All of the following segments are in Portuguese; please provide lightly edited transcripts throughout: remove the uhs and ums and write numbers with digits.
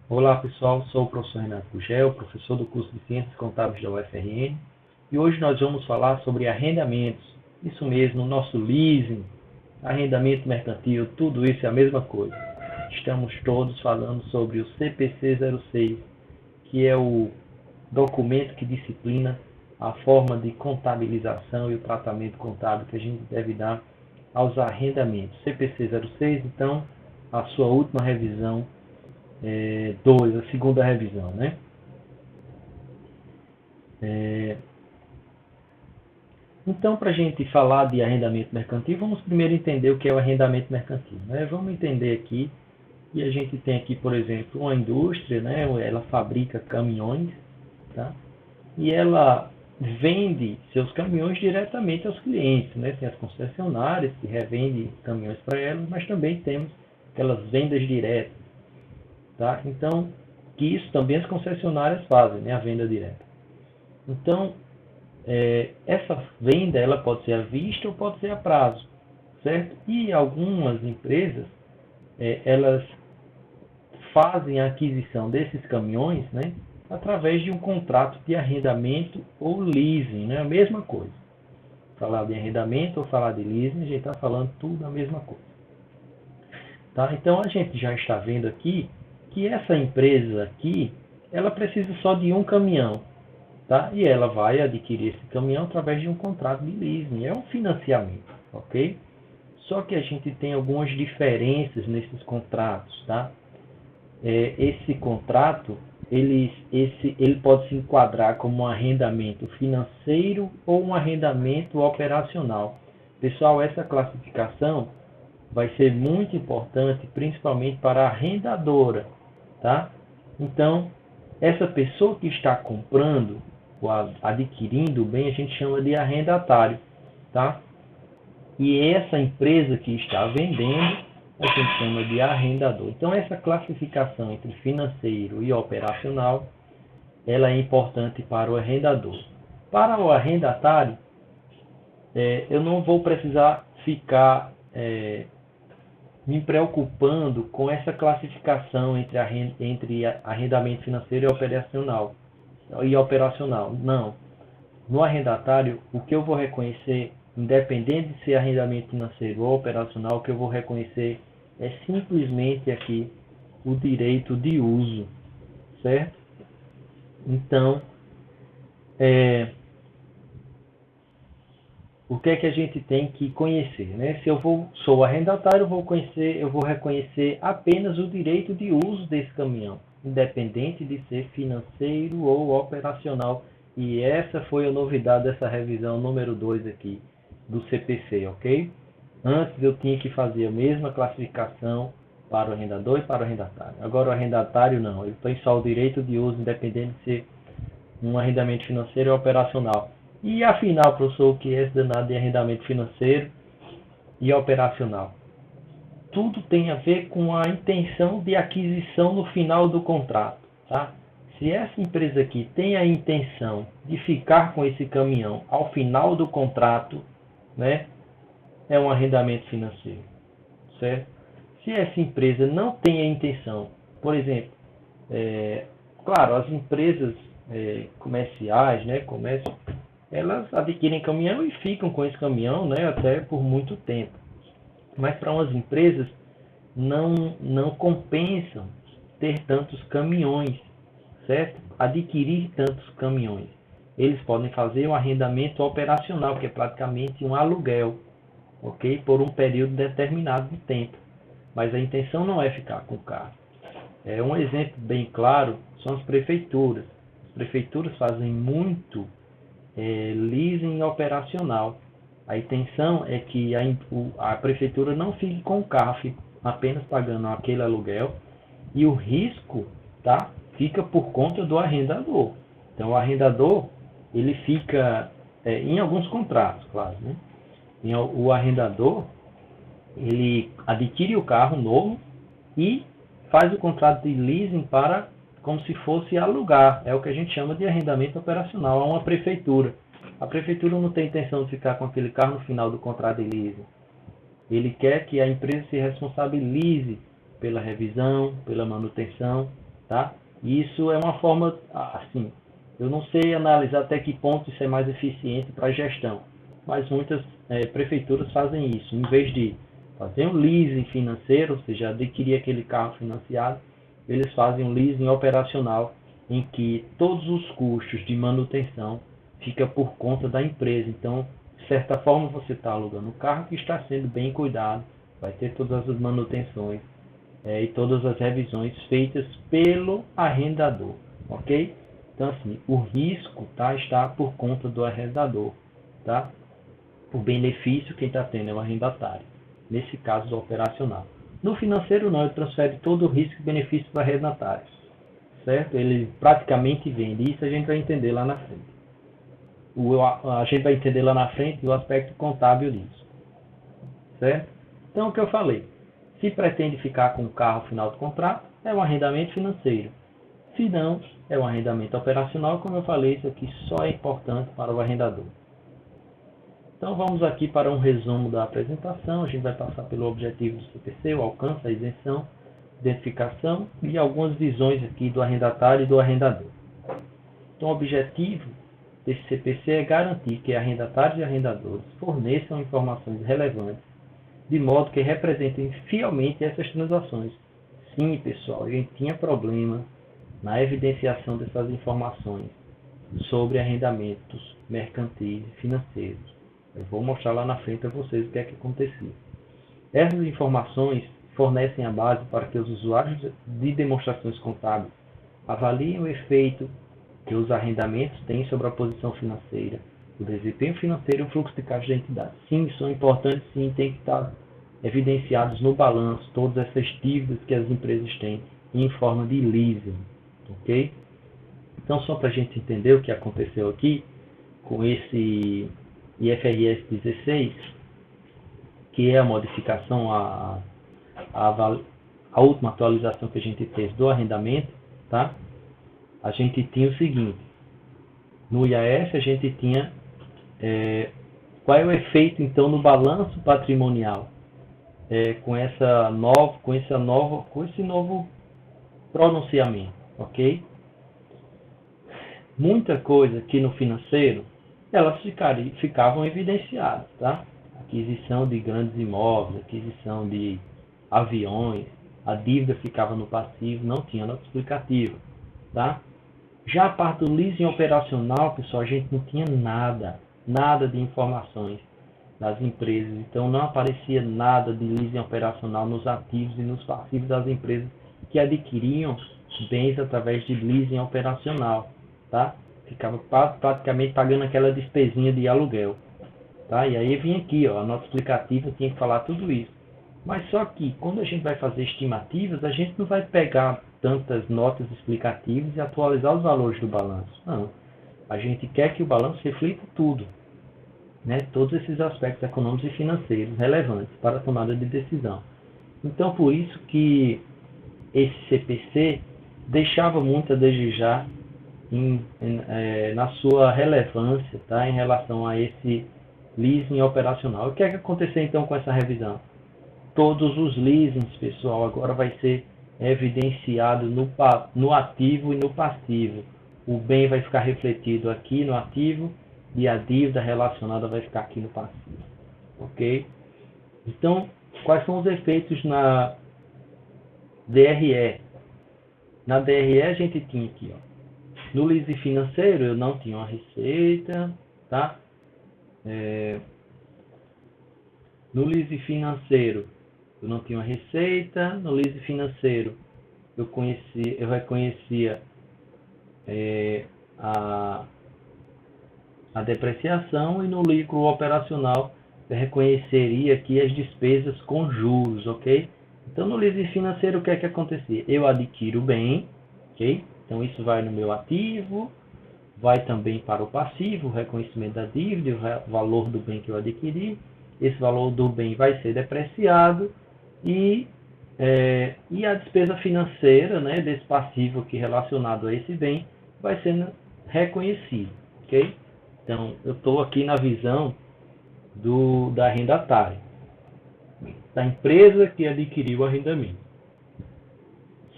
Olá pessoal, sou o professor Renato Gugel, professor do curso de Ciências Contábeis da UFRN, e hoje nós vamos falar sobre arrendamentos. Isso mesmo, nosso leasing, arrendamento mercantil, tudo isso é a mesma coisa. Estamos todos falando sobre o CPC 06, que é o documento que disciplina a forma de contabilização e o tratamento contábil que a gente deve dar aos arrendamentos. CPC 06, então, a sua última revisão 2, a segunda revisão, né? Então, para a gente falar de arrendamento mercantil, vamos primeiro entender o que é o arrendamento mercantil, né? Vamos entender aqui, e a gente tem aqui, por exemplo, uma indústria, né? Ela fabrica caminhões, tá? E ela vende seus caminhões diretamente aos clientes, né? Tem as concessionárias que revendem caminhões para elas, mas também temos aquelas vendas diretas, tá? Então, que isso também as concessionárias fazem, né? A venda direta. Então, essa venda ela pode ser à vista ou pode ser a prazo, certo? E algumas empresas elas fazem a aquisição desses caminhões, né? Através de um contrato de arrendamento ou leasing, né? A mesma coisa. Falar de arrendamento ou falar de leasing, a gente está falando tudo a mesma coisa. Tá? Então a gente já está vendo aqui que essa empresa aqui, ela precisa só de um caminhão, tá? E ela vai adquirir esse caminhão através de um contrato de leasing, é um financiamento, ok? Só que a gente tem algumas diferenças nesses contratos, tá? Esse contrato, ele pode se enquadrar como um arrendamento financeiro ou um arrendamento operacional. Pessoal, essa classificação vai ser muito importante, principalmente para a arrendadora, tá? Então, essa pessoa que está comprando ou adquirindo o bem, a gente chama de arrendatário, tá? E essa empresa que está vendendo, a gente chama de arrendador. Então, essa classificação entre financeiro e operacional, ela é importante para o arrendador. Para o arrendatário, eu não vou precisar ficar me preocupando com essa classificação entre arrendamento financeiro e operacional. Não. No arrendatário, o que eu vou reconhecer, independente de ser arrendamento financeiro ou operacional, o que eu vou reconhecer é simplesmente aqui o direito de uso, certo? Então, o que é que a gente tem que conhecer, né? Se eu sou arrendatário, eu vou reconhecer apenas o direito de uso desse caminhão, independente de ser financeiro ou operacional. E essa foi a novidade dessa revisão número 2 aqui do CPC, ok? Antes eu tinha que fazer a mesma classificação para o arrendador e para o arrendatário. Agora o arrendatário não, ele tem só o direito de uso, independente de ser um arrendamento financeiro ou operacional. E afinal, professor, o que é esse danado de arrendamento financeiro e operacional? Tudo tem a ver com a intenção de aquisição no final do contrato, tá? Se essa empresa aqui tem a intenção de ficar com esse caminhão ao final do contrato, né, é um arrendamento financeiro, certo? Se essa empresa não tem a intenção, por exemplo, claro, as empresas comerciais, né, comércio, elas adquirem caminhão e ficam com esse caminhão, né, até por muito tempo. Mas para umas empresas não compensam ter tantos caminhões, certo? Adquirir tantos caminhões. Eles podem fazer um arrendamento operacional, que é praticamente um aluguel, ok? Por um período determinado de tempo. Mas a intenção não é ficar com o carro. Um exemplo bem claro são as prefeituras. As prefeituras fazem muito leasing operacional. A intenção é que a prefeitura não fique com o carro, fique apenas pagando aquele aluguel, e o risco, tá, fica por conta do arrendador. Então o arrendador, ele fica em alguns contratos, claro, né? O arrendador, ele adquire o carro novo e faz o contrato de leasing para como se fosse alugar. É o que a gente chama de arrendamento operacional a uma prefeitura. A prefeitura não tem intenção de ficar com aquele carro no final do contrato de leasing. Ele quer que a empresa se responsabilize pela revisão, pela manutenção, tá? E isso é uma forma, assim, eu não sei analisar até que ponto isso é mais eficiente para a gestão, mas muitas prefeituras fazem isso. Em vez de fazer um leasing financeiro, ou seja, adquirir aquele carro financiado, eles fazem um leasing operacional, em que todos os custos de manutenção ficam por conta da empresa. Então, de certa forma, você está alugando um carro que está sendo bem cuidado, vai ter todas as manutenções e todas as revisões feitas pelo arrendador, ok? Então, assim, o risco está por conta do arrendador, tá? O benefício quem está tendo é o arrendatário, nesse caso do operacional. No financeiro não, ele transfere todo o risco e benefício para o arrendatário, certo? Ele praticamente vende, isso a gente vai entender lá na frente. A gente vai entender lá na frente o aspecto contábil disso, certo? Então, o que eu falei, se pretende ficar com o carro final do contrato, é um arrendamento financeiro. Se não, é um arrendamento operacional, como eu falei, isso aqui só é importante para o arrendador. Então vamos aqui para um resumo da apresentação, a gente vai passar pelo objetivo do CPC, o alcance, a isenção, identificação e algumas visões aqui do arrendatário e do arrendador. Então o objetivo desse CPC é garantir que arrendatários e arrendadores forneçam informações relevantes, de modo que representem fielmente essas transações. Sim, pessoal, a gente tinha problema na evidenciação dessas informações sobre arrendamentos mercantis e financeiros. Eu vou mostrar lá na frente a vocês o que é que acontecia. Essas informações fornecem a base para que os usuários de demonstrações contábeis avaliem o efeito que os arrendamentos têm sobre a posição financeira, o desempenho financeiro e o fluxo de caixa da entidade. Sim, são importantes, sim, tem que estar evidenciados no balanço todas essas dívidas que as empresas têm em forma de leasing, ok? Então, só para a gente entender o que aconteceu aqui com esse IFRS 16, que é a modificação, a última atualização que a gente fez do arrendamento, tá? A gente tinha o seguinte, no IAS a gente tinha qual é o efeito então no balanço patrimonial com esse novo pronunciamento, ok? Muita coisa aqui no financeiro, elas ficavam evidenciadas, tá? Aquisição de grandes imóveis, aquisição de aviões, a dívida ficava no passivo, não tinha nota explicativa, tá? Já a parte do leasing operacional, pessoal, a gente não tinha nada de informações das empresas, então não aparecia nada de leasing operacional nos ativos e nos passivos das empresas que adquiriam bens através de leasing operacional, tá? Ficava praticamente pagando aquela despesinha de aluguel, tá? E aí vinha aqui, ó, a nota explicativa tinha que falar tudo isso. Mas só que quando a gente vai fazer estimativas, a gente não vai pegar tantas notas explicativas e atualizar os valores do balanço. Não. A gente quer que o balanço reflita tudo, né? Todos esses aspectos econômicos e financeiros relevantes para a tomada de decisão. Então, por isso que esse CPC deixava muito a desejar na sua relevância, tá? Em relação a esse leasing operacional. O que é que aconteceu então com essa revisão? Todos os leasings, pessoal, agora vai ser evidenciado no ativo e no passivo. O bem vai ficar refletido aqui no ativo e a dívida relacionada vai ficar aqui no passivo, ok? Então, quais são os efeitos na DRE? Na DRE a gente tinha aqui, ó, no leasing financeiro eu não tinha uma receita, tá? No leasing financeiro eu não tinha uma receita, no leasing financeiro eu reconhecia a depreciação e no lucro operacional eu reconheceria aqui as despesas com juros, ok? Então no leasing financeiro o que é que acontecia? Eu adquiro o bem, ok? Então isso vai no meu ativo, vai também para o passivo, o reconhecimento da dívida, o valor do bem que eu adquiri. Esse valor do bem vai ser depreciado e a despesa financeira, né, desse passivo aqui relacionado a esse bem vai sendo reconhecido, ok? Então eu estou aqui na visão da arrendatária, da empresa que adquiriu o arrendamento.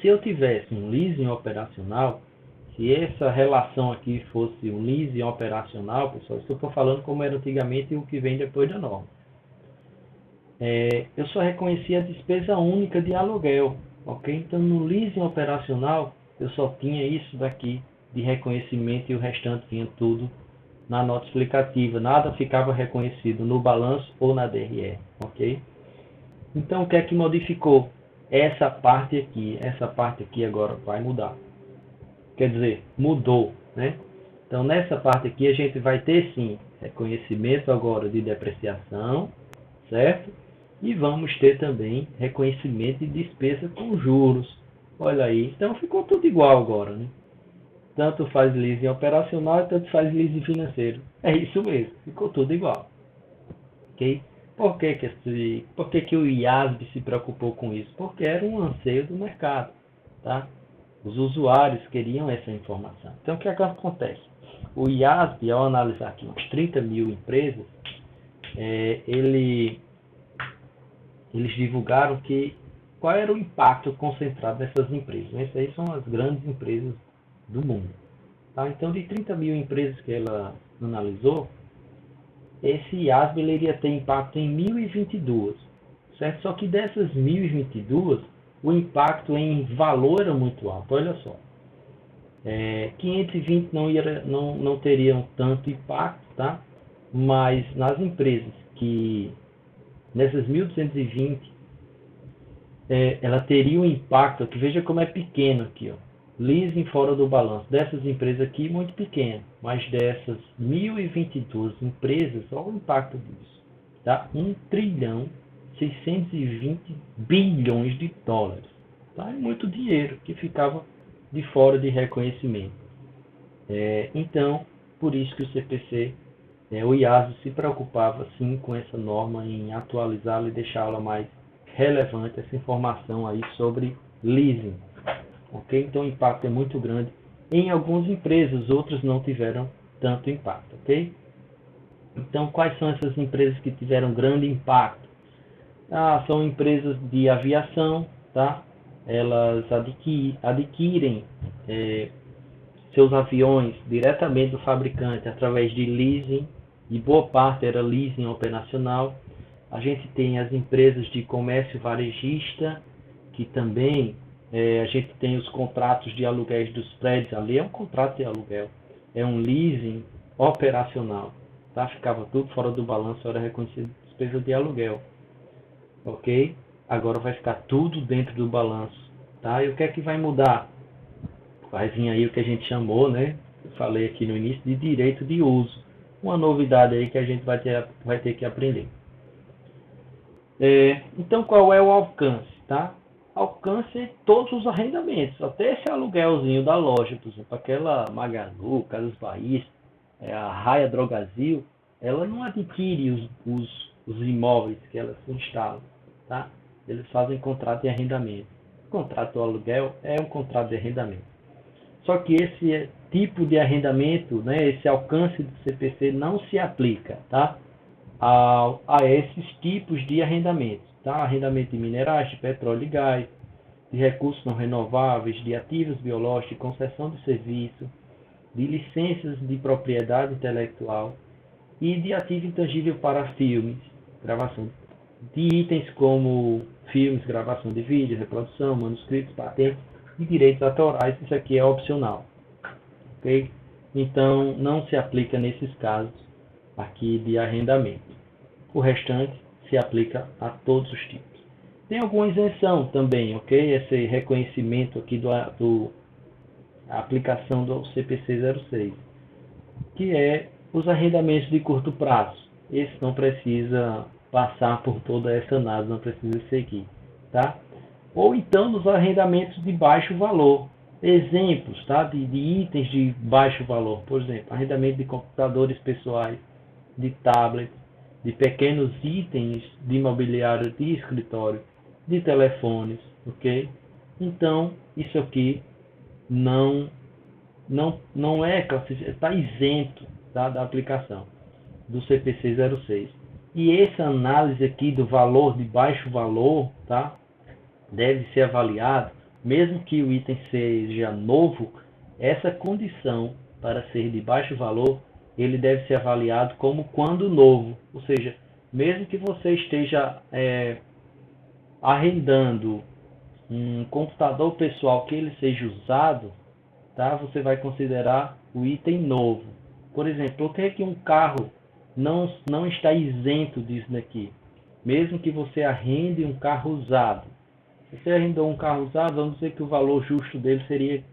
Se eu tivesse um leasing operacional, se essa relação aqui fosse um leasing operacional, pessoal, isso eu estou falando como era antigamente e o que vem depois da norma. Eu só reconhecia a despesa única de aluguel, ok? Então, no leasing operacional, eu só tinha isso daqui de reconhecimento e o restante vinha tudo na nota explicativa. Nada ficava reconhecido no balanço ou na DRE, ok? Então, o que é que modificou? Essa parte aqui agora vai mudar. Quer dizer, mudou, né? Então, nessa parte aqui, a gente vai ter, sim, reconhecimento agora de depreciação, certo? E vamos ter também reconhecimento de despesa com juros. Olha aí, então ficou tudo igual agora, né? Tanto faz leasing operacional, tanto faz leasing financeiro. É isso mesmo, ficou tudo igual. Ok? Por que o IASB se preocupou com isso? Porque era um anseio do mercado, tá? Os usuários queriam essa informação. Então, o que é que acontece? O IASB, ao analisar aqui uns 30 mil empresas, eles divulgaram qual era o impacto concentrado nessas empresas. Essas aí são as grandes empresas do mundo. Tá? Então, de 30 mil empresas que ela analisou, esse IASB iria ter impacto em 1.022, certo? Só que dessas 1.022, o impacto em valor era muito alto. Olha só, 520 não teriam tanto impacto, tá? Mas nas empresas nessas 1.220, ela teria um impacto, que veja como é pequeno aqui, ó. Leasing fora do balanço. Dessas empresas aqui, muito pequeno. Mas dessas 1.022 empresas, olha o impacto disso. Tá? 1 trilhão 620 bilhões de dólares. Tá? É muito dinheiro que ficava de fora de reconhecimento. Então, por isso que o CPC, o IASB se preocupava sim com essa norma em atualizá-la e deixá-la mais relevante, essa informação aí sobre leasing. Ok? Então o impacto é muito grande em algumas empresas, outras não tiveram tanto impacto. Ok? Então quais são essas empresas que tiveram grande impacto? São empresas de aviação, tá? Elas adquirem seus aviões diretamente do fabricante através de leasing, e boa parte era leasing operacional. A gente tem as empresas de comércio varejista, que também a gente tem os contratos de aluguéis dos prédios. Ali é um contrato de aluguel, é um leasing operacional, tá? Ficava tudo fora do balanço, era reconhecido despesa de aluguel, ok? Agora vai ficar tudo dentro do balanço, tá? E o que é que vai mudar? Vai vir aí o que a gente chamou, né? Eu falei aqui no início, de direito de uso. Uma novidade aí que a gente vai ter que aprender. Então, qual é o alcance, tá? Alcance todos os arrendamentos, até esse aluguelzinho da loja, por exemplo, aquela Magalu, Casas Bahia, a Raia Drogazil, ela não adquire os imóveis que ela se instala, tá? Eles fazem contrato de arrendamento. O contrato do aluguel é um contrato de arrendamento. Só que esse tipo de arrendamento, né, esse alcance do CPC não se aplica, tá? A esses tipos de arrendamentos, tá? Arrendamento de minerais, de petróleo e gás, de recursos não renováveis, de ativos biológicos, de concessão de serviço, de licenças de propriedade intelectual e de ativo intangível para filmes, gravação de itens como filmes, gravação de vídeo, reprodução, manuscritos, patentes e direitos autorais. Isso aqui é opcional, ok? Então não se aplica nesses casos aqui de arrendamento. O restante se aplica a todos os tipos. Tem alguma isenção também, ok? Esse reconhecimento aqui a aplicação do CPC 06, que é os arrendamentos de curto prazo. Esse não precisa passar por toda essa análise, não precisa seguir, tá? Ou então nos arrendamentos de baixo valor. Exemplos, tá? de itens de baixo valor, por exemplo, arrendamento de computadores pessoais, de tablets, de pequenos itens de imobiliário de escritório, de telefones, ok? Então, isso aqui não é classificado, está isento, tá, da aplicação do CPC 06. E essa análise aqui do valor de baixo valor, tá, deve ser avaliado mesmo que o item seja novo, essa condição para ser de baixo valor, ele deve ser avaliado como quando novo, ou seja, mesmo que você esteja arrendando um computador pessoal que ele seja usado, tá? Você vai considerar o item novo. Por exemplo, eu tenho aqui um carro, não está isento disso daqui. Mesmo que você arrende um carro usado. Se você arrendou um carro usado, vamos dizer que o valor justo dele seria,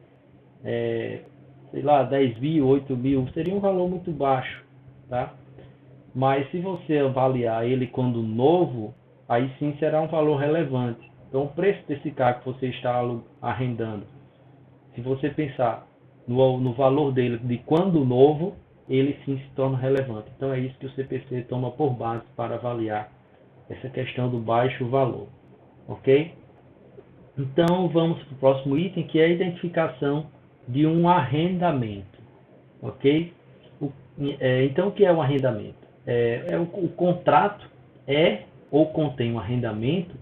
sei lá, 10 mil, 8 mil, seria um valor muito baixo, tá? Mas se você avaliar ele quando novo, aí sim será um valor relevante. Então o preço desse carro que você está arrendando, se você pensar no valor dele de quando novo, ele sim se torna relevante. Então é isso que o CPC toma por base para avaliar essa questão do baixo valor. Ok? Então vamos para o próximo item, que é a identificação de um arrendamento. Ok? Então o que é um arrendamento? O contrato ou contém um arrendamento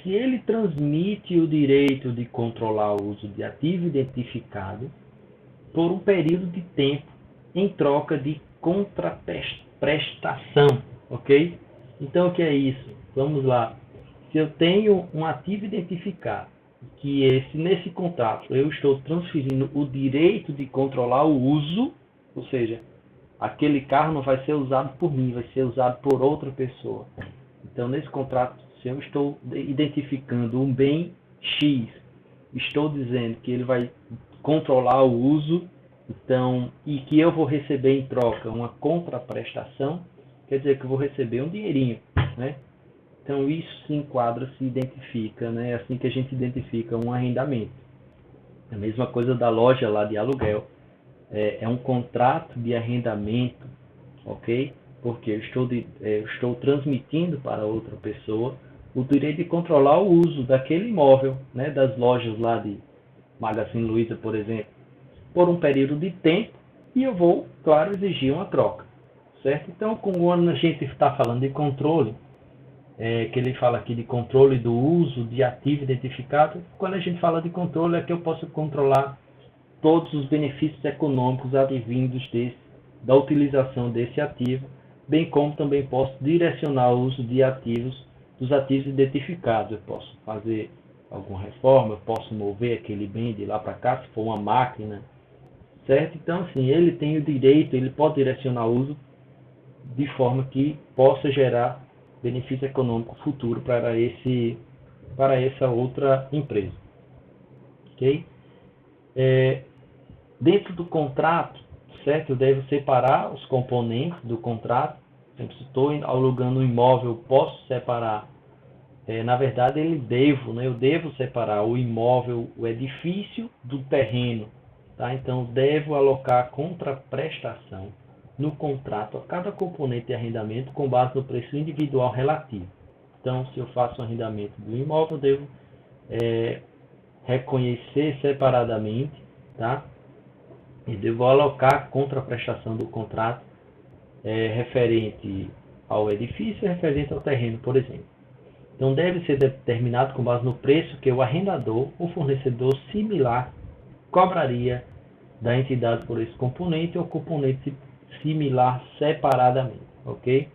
se ele transmite o direito de controlar o uso de ativo identificado por um período de tempo em troca de contraprestação, ok? Então o que é isso? Vamos lá. Se eu tenho um ativo identificado, que nesse contrato eu estou transferindo o direito de controlar o uso, ou seja, aquele carro não vai ser usado por mim, vai ser usado por outra pessoa. Então, nesse contrato, se eu estou identificando um bem X, estou dizendo que ele vai controlar o uso, então, e que eu vou receber em troca uma contraprestação, quer dizer que eu vou receber um dinheirinho, né? Então, isso se enquadra, se identifica, né? É assim que a gente identifica um arrendamento. A mesma coisa da loja lá de aluguel. É um contrato de arrendamento, ok? Porque eu estou transmitindo para outra pessoa o direito de controlar o uso daquele imóvel, né? Das lojas lá de Magazine Luiza, por exemplo, por um período de tempo, e eu vou, claro, exigir uma troca, certo? Então, quando a gente está falando de controle, que ele fala aqui de controle do uso de ativo identificado, quando a gente fala de controle é que eu posso controlar todos os benefícios econômicos advindos da utilização desse ativo, bem como também posso direcionar o uso dos ativos identificados. Eu posso fazer alguma reforma, eu posso mover aquele bem de lá para cá, se for uma máquina, certo? Então, assim, ele tem o direito, ele pode direcionar o uso de forma que possa gerar benefício econômico futuro para essa outra empresa. Ok? Dentro do contrato, certo? Eu devo separar os componentes do contrato. Se estou alugando um imóvel, eu posso separar. Na verdade, eu devo separar o imóvel, o edifício do terreno. Tá? Então, devo alocar contraprestação no contrato a cada componente de arrendamento com base no preço individual relativo. Então, se eu faço um arrendamento do imóvel, eu devo reconhecer separadamente, tá? E devo alocar a contraprestação do contrato referente ao edifício e referente ao terreno, por exemplo. Então, deve ser determinado com base no preço que o arrendador ou fornecedor similar cobraria da entidade por esse componente ou componente similar separadamente, ok?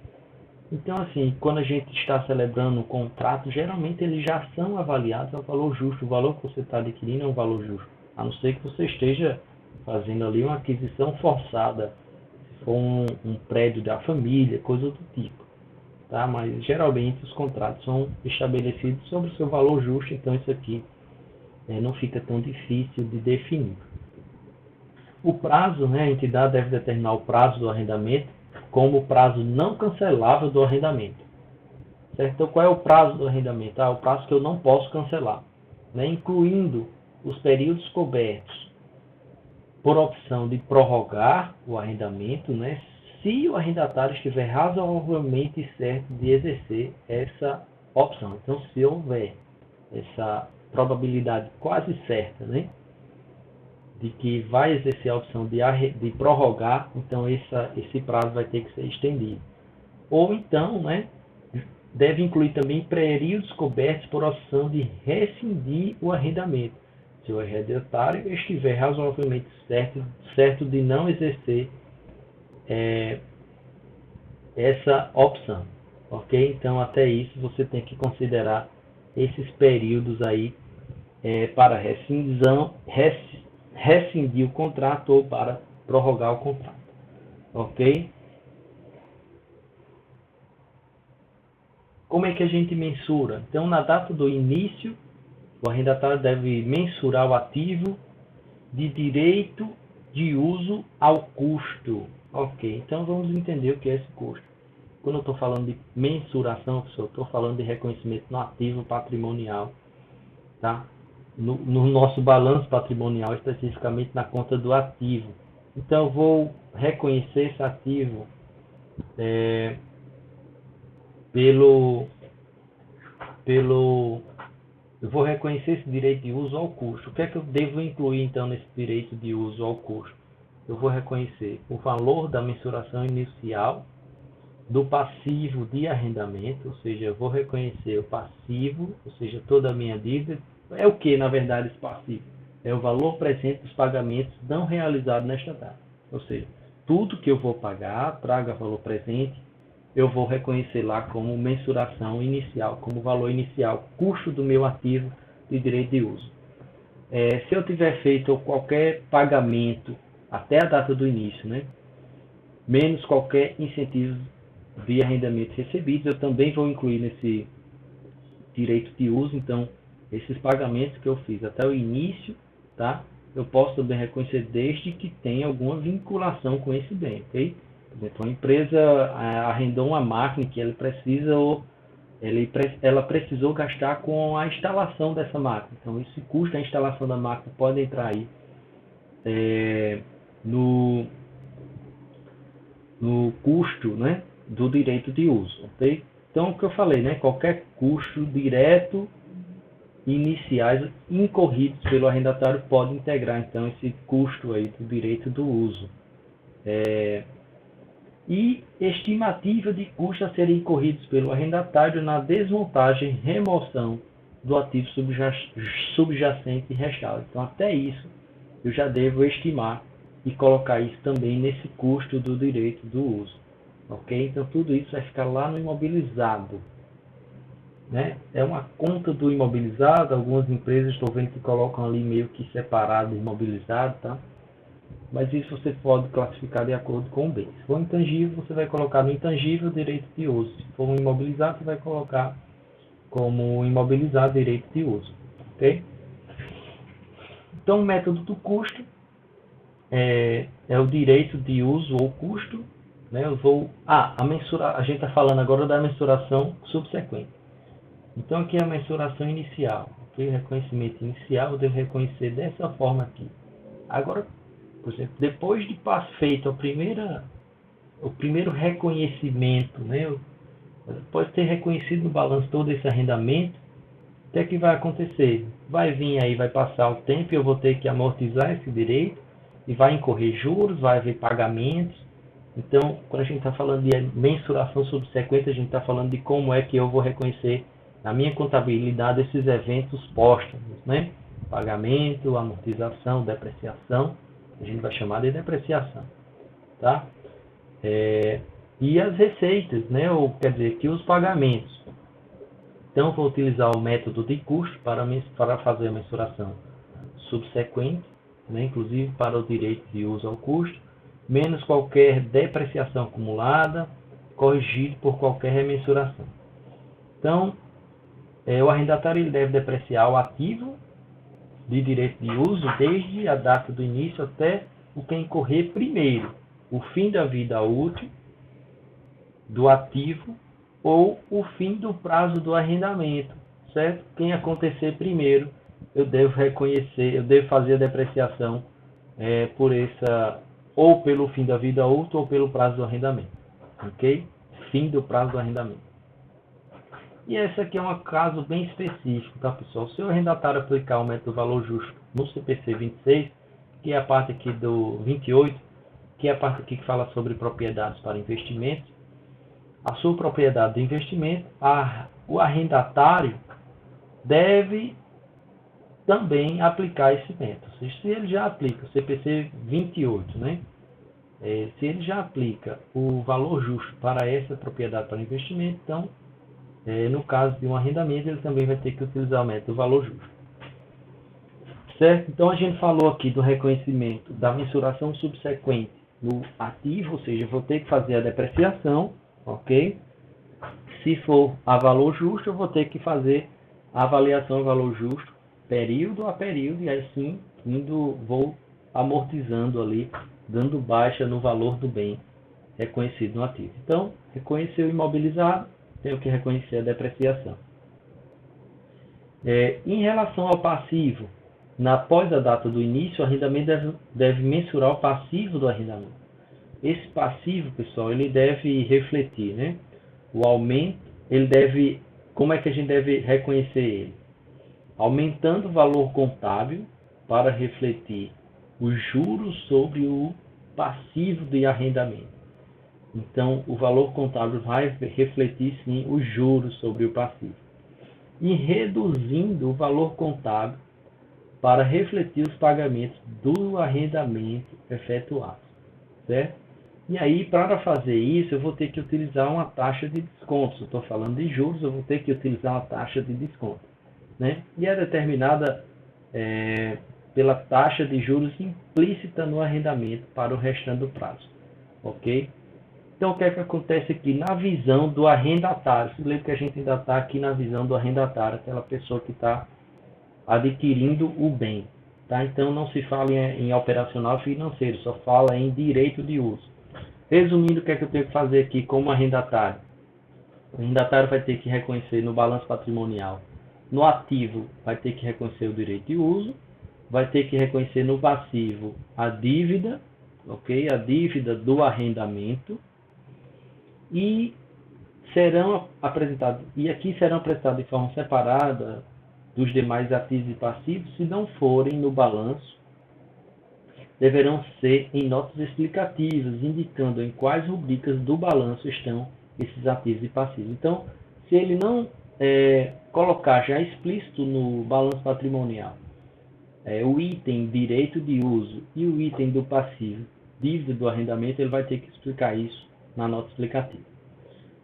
Então, assim, quando a gente está celebrando um contrato, geralmente eles já são avaliados ao valor justo. O valor que você está adquirindo é um valor justo, a não ser que você esteja fazendo ali uma aquisição forçada, se for um prédio da família, coisa do tipo. Tá? Mas geralmente os contratos são estabelecidos sobre o seu valor justo, então isso aqui não fica tão difícil de definir. O prazo, né, a entidade deve determinar o prazo do arrendamento como o prazo não cancelável do arrendamento. Certo? Então, qual é o prazo do arrendamento? O prazo que eu não posso cancelar, né, incluindo os períodos cobertos por opção de prorrogar o arrendamento, né, se o arrendatário estiver razoavelmente certo de exercer essa opção. Então, se houver essa probabilidade quase certa, né, de que vai exercer a opção de prorrogar, então esse prazo vai ter que ser estendido. Ou então, né, deve incluir também períodos cobertos por opção de rescindir o arrendamento, se o arrendatário estiver razoavelmente certo de não exercer essa opção, ok? Então, até isso você tem que considerar esses períodos aí para rescindir o contrato ou para prorrogar o contrato, ok? Como é que a gente mensura? Então, na data do início, o arrendatário deve mensurar o ativo de direito de uso ao custo. Ok, então vamos entender o que é esse custo. Quando eu estou falando de mensuração, eu estou falando de reconhecimento no ativo patrimonial, tá? No nosso balanço patrimonial, especificamente na conta do ativo. Então, eu vou reconhecer esse ativo eu vou reconhecer esse direito de uso ao custo. O que é que eu devo incluir, então, nesse direito de uso ao custo? Eu vou reconhecer o valor da mensuração inicial do passivo de arrendamento, ou seja, eu vou reconhecer o passivo, ou seja, toda a minha dívida. É o que, na verdade, esse passivo? É o valor presente dos pagamentos não realizados nesta data. Ou seja, tudo que eu vou pagar, traga valor presente, eu vou reconhecer lá como mensuração inicial, como valor inicial, custo do meu ativo de direito de uso. Se eu tiver feito qualquer pagamento até a data do início, né, menos qualquer incentivo de arrendamento recebidos, eu também vou incluir nesse direito de uso. Então, esses pagamentos que eu fiz até o início, tá? Eu posso também reconhecer desde que tenha alguma vinculação com esse bem, ok? Por exemplo, uma empresa arrendou uma máquina que ela precisou gastar com a instalação dessa máquina. Então, esse custo da instalação da máquina pode entrar aí no custo, né, do direito de uso, ok? Então, o que eu falei, né, qualquer custo direto iniciais incorridos pelo arrendatário pode integrar, então, esse custo aí do direito do uso. E estimativa de custos a serem incorridos pelo arrendatário na desmontagem e remoção do ativo subjacente e restauro. Então, até isso, eu já devo estimar e colocar isso também nesse custo do direito do uso. Ok? Então, tudo isso vai ficar lá no imobilizado. Né? É uma conta do imobilizado. Algumas empresas estou vendo que colocam ali meio que separado imobilizado, tá? Mas isso você pode classificar de acordo com o bem. Se for intangível, você vai colocar no intangível direito de uso. Se for um imobilizado, você vai colocar como imobilizado direito de uso. Ok? Então, o método do custo é o direito de uso ou custo. Né? A gente está falando agora da mensuração subsequente. Então, aqui é a mensuração inicial. Okay? O reconhecimento inicial eu devo reconhecer dessa forma aqui. Agora, por exemplo, depois de feito o primeiro reconhecimento, né? Depois de ter reconhecido no balanço todo esse arrendamento, o que é que vai acontecer? Vai vir aí, vai passar o tempo e eu vou ter que amortizar esse direito e vai incorrer juros, vai haver pagamentos. Então, quando a gente está falando de mensuração subsequente, a gente está falando de como é que eu vou reconhecer na minha contabilidade esses eventos póstumos, né? Pagamento, amortização, depreciação. A gente vai chamar de depreciação, tá? E as receitas, né? Ou quer dizer, que os pagamentos. Então, vou utilizar o método de custo para fazer a mensuração subsequente, né? Inclusive para o direito de uso ao custo, menos qualquer depreciação acumulada, corrigido por qualquer remensuração. Então, o arrendatário ele deve depreciar o ativo de direito de uso desde a data do início até o que incorrer primeiro, o fim da vida útil do ativo ou o fim do prazo do arrendamento, certo? Quem acontecer primeiro, eu devo fazer a depreciação ou pelo fim da vida útil ou pelo prazo do arrendamento, ok? Fim do prazo do arrendamento. E esse aqui é um caso bem específico, tá, pessoal? Se o arrendatário aplicar o método valor justo no CPC 26, que é a parte aqui do 28, que é a parte aqui que fala sobre propriedades para investimentos, a sua propriedade de investimento, o arrendatário deve também aplicar esse método. Se ele já aplica o CPC 28, né? Se ele já aplica o valor justo para essa propriedade para investimento, então, no caso de um arrendamento, ele também vai ter que utilizar o método do valor justo. Certo? Então, a gente falou aqui do reconhecimento da mensuração subsequente no ativo, ou seja, eu vou ter que fazer a depreciação, ok? Se for a valor justo, eu vou ter que fazer a avaliação de valor justo período a período, e assim vou amortizando ali, dando baixa no valor do bem reconhecido no ativo. Então, reconhecer o imobilizado, tenho que reconhecer a depreciação. Em relação ao passivo, após a data do início, o arrendamento deve mensurar o passivo do arrendamento. Esse passivo, pessoal, ele deve refletir, né? O aumento, como é que a gente deve reconhecer ele? Aumentando o valor contábil para refletir os juros sobre o passivo de arrendamento. Então, o valor contábil vai refletir, sim, os juros sobre o passivo. E reduzindo o valor contábil para refletir os pagamentos do arrendamento efetuado, certo? E aí, para fazer isso, eu vou ter que utilizar uma taxa de desconto. Se eu estou falando de juros, eu vou ter que utilizar uma taxa de desconto, né? E é determinada pela taxa de juros implícita no arrendamento para o restante do prazo, ok? Então, o que é que acontece aqui na visão do arrendatário? Se lembra que a gente ainda está aqui na visão do arrendatário, aquela pessoa que está adquirindo o bem, tá? Então, não se fala em operacional financeiro, só fala em direito de uso. Resumindo, o que é que eu tenho que fazer aqui como arrendatário? O arrendatário vai ter que reconhecer no balanço patrimonial. No ativo, vai ter que reconhecer o direito de uso. Vai ter que reconhecer no passivo a dívida, ok? A dívida do arrendamento. E aqui serão apresentados de forma separada dos demais ativos e passivos, se não forem no balanço, deverão ser em notas explicativas, indicando em quais rubricas do balanço estão esses ativos e passivos. Então, se ele não colocar já explícito no balanço patrimonial o item direito de uso e o item do passivo, dívida do arrendamento, ele vai ter que explicar isso na nota explicativa.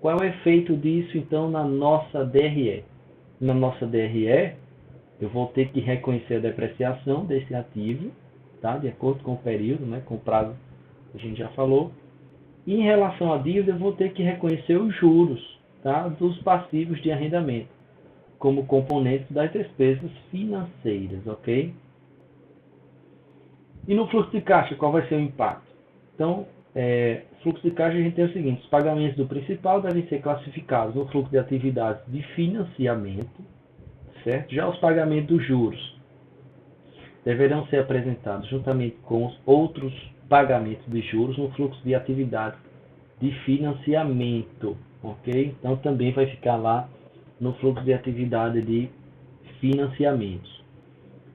Qual é o efeito disso, então, na nossa DRE? Na nossa DRE, eu vou ter que reconhecer a depreciação desse ativo, tá? De acordo com o período, né? Com o prazo que a gente já falou. E em relação à dívida, eu vou ter que reconhecer os juros, tá? Dos passivos de arrendamento, como componentes das despesas financeiras, ok? E no fluxo de caixa, qual vai ser o impacto? Então, fluxo de caixa a gente tem o seguinte: os pagamentos do principal devem ser classificados no fluxo de atividades de financiamento, certo? Já os pagamentos dos juros deverão ser apresentados juntamente com os outros pagamentos de juros no fluxo de atividades de financiamento, ok? Então também vai ficar lá no fluxo de atividade de financiamentos.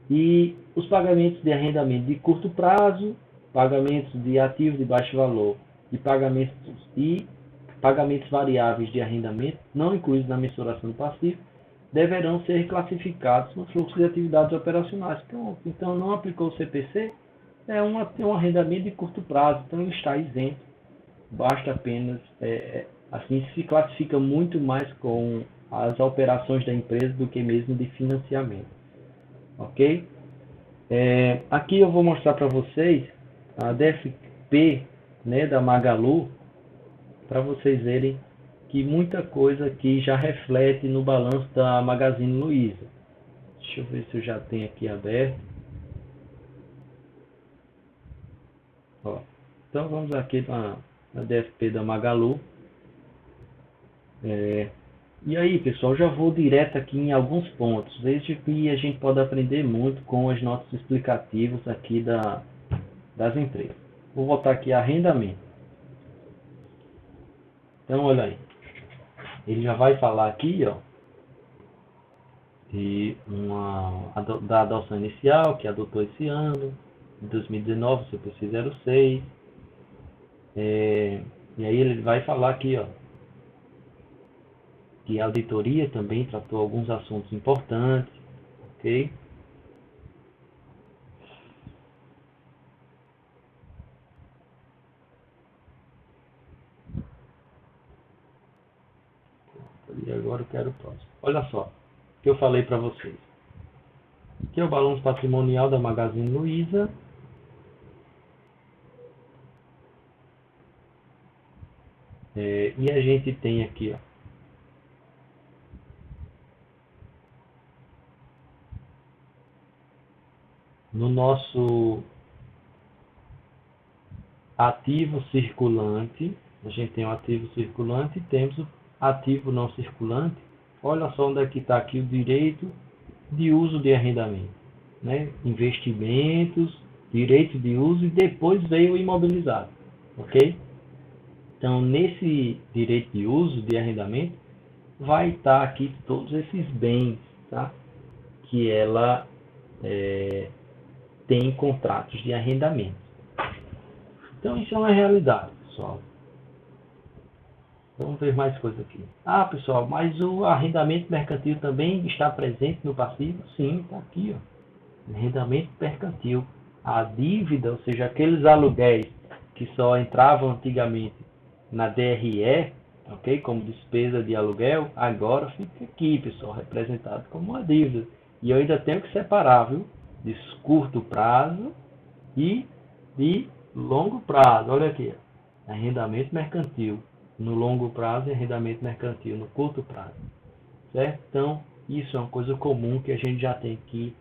E os pagamentos de arrendamento de curto prazo, pagamentos de ativos de baixo valor e pagamentos variáveis de arrendamento, não incluídos na mensuração do passivo, deverão ser classificados no fluxo de atividades operacionais. Então não aplicou o CPC, é um arrendamento de curto prazo, então ele está isento, basta apenas, assim se classifica muito mais com as operações da empresa do que mesmo de financiamento, ok? Aqui eu vou mostrar para vocês a DFP, né, da Magalu, para vocês verem que muita coisa aqui já reflete no balanço da Magazine Luiza. Deixa eu ver se eu já tenho aqui aberto. Ó, então vamos aqui na DFP da Magalu. E aí, pessoal, já vou direto aqui em alguns pontos. Veja que a gente pode aprender muito com as notas explicativas aqui das empresas. Vou voltar aqui a arrendamento. Então, olha aí. Ele já vai falar aqui, ó, da adoção inicial, que adotou esse ano, em 2019, o CPC 06. E aí ele vai falar aqui, ó, de auditoria também tratou alguns assuntos importantes, ok? E agora eu quero o próximo. Olha só, o que eu falei para vocês. Aqui é o balanço patrimonial da Magazine Luiza. E a gente tem aqui, ó, no nosso ativo circulante, a gente tem o ativo circulante e temos o ativo não circulante. Olha só onde é que está aqui o direito de uso de arrendamento, né? Investimentos, direito de uso e depois veio o imobilizado, ok? Então, nesse direito de uso de arrendamento, vai estar aqui todos esses bens, tá? Que ela tem contratos de arrendamento. Então, isso é uma realidade, pessoal. Vamos ver mais coisa aqui. Ah, pessoal, mas o arrendamento mercantil também está presente no passivo? Sim, está aqui, ó. Arrendamento mercantil. A dívida, ou seja, aqueles aluguéis que só entravam antigamente na DRE, ok? Como despesa de aluguel, agora fica aqui, pessoal, representado como uma dívida. E eu ainda tenho que separar, viu? De curto prazo e de longo prazo. Olha aqui, ó. Arrendamento mercantil no longo prazo e arrendamento mercantil no curto prazo, certo? Então, isso é uma coisa comum que a gente já tem que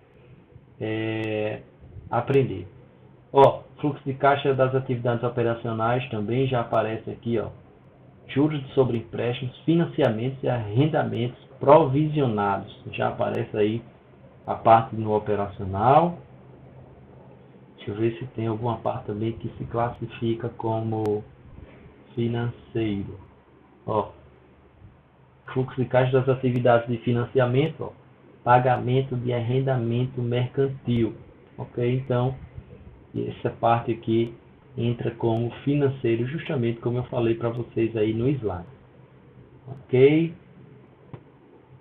aprender. Ó, fluxo de caixa das atividades operacionais também já aparece aqui, ó. Juros sobre empréstimos, financiamentos e arrendamentos provisionados. Já aparece aí a parte no operacional. Deixa eu ver se tem alguma parte também que se classifica como financeiro. Ó, fluxo de caixa das atividades de financiamento, ó, pagamento de arrendamento mercantil, ok? Então, essa parte aqui entra como financeiro, justamente como eu falei para vocês aí no slide, ok?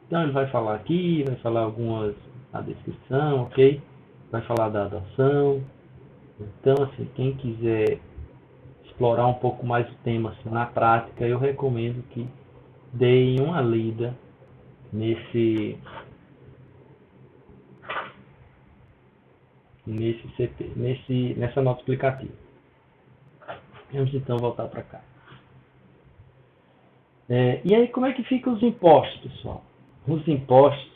Então, ele vai falar aqui, vai falar algumas na descrição, ok? Vai falar da adoção. Então, assim, quem quiser explorar um pouco mais o tema assim, na prática, eu recomendo que deem uma lida nessa nota explicativa. Vamos então voltar para cá. E aí, como é que ficam os impostos, pessoal? Os impostos,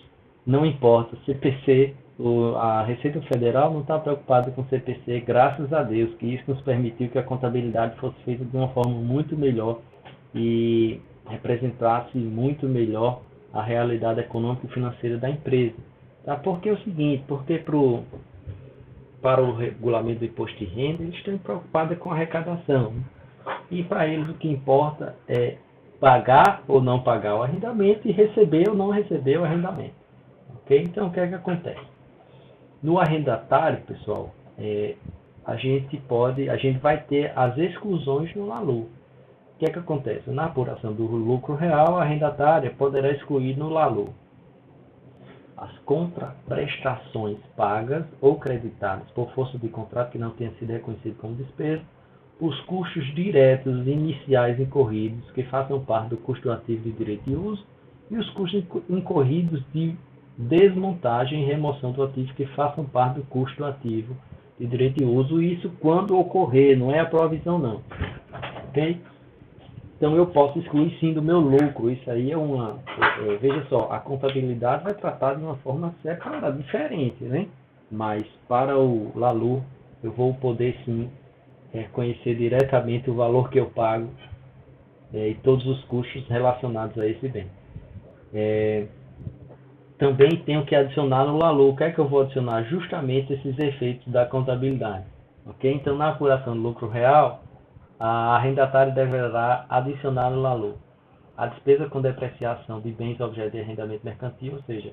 não importa, CPC, a Receita Federal não está preocupada com CPC, graças a Deus, que isso nos permitiu que a contabilidade fosse feita de uma forma muito melhor e representasse muito melhor a realidade econômica e financeira da empresa. Tá? Porque é o seguinte, porque para o regulamento do imposto de renda, eles estão preocupados com a arrecadação. E para eles o que importa é pagar ou não pagar o arrendamento e receber ou não receber o arrendamento. Ok? Então, o que é que acontece? No arrendatário, pessoal, a gente vai ter as exclusões no LALU. O que é que acontece? Na apuração do lucro real, a arrendatária poderá excluir no LALU as contraprestações pagas ou creditadas por força de contrato que não tenha sido reconhecido como despesa, os custos diretos iniciais incorridos que façam parte do custo ativo de direito de uso e os custos incorridos de desmontagem e remoção do ativo que façam parte do custo ativo de direito de uso, isso quando ocorrer, não é a provisão não, ok? Então eu posso excluir sim do meu lucro, isso aí é veja só, a contabilidade vai tratar de uma forma separada, diferente, né? Mas para o LALU eu vou poder sim conhecer diretamente o valor que eu pago e todos os custos relacionados a esse bem. Também tenho que adicionar no LALU. O que é que eu vou adicionar? Justamente esses efeitos da contabilidade. Ok? Então, na apuração do lucro real, a arrendatária deverá adicionar no LALU a despesa com depreciação de bens objeto de arrendamento mercantil, ou seja,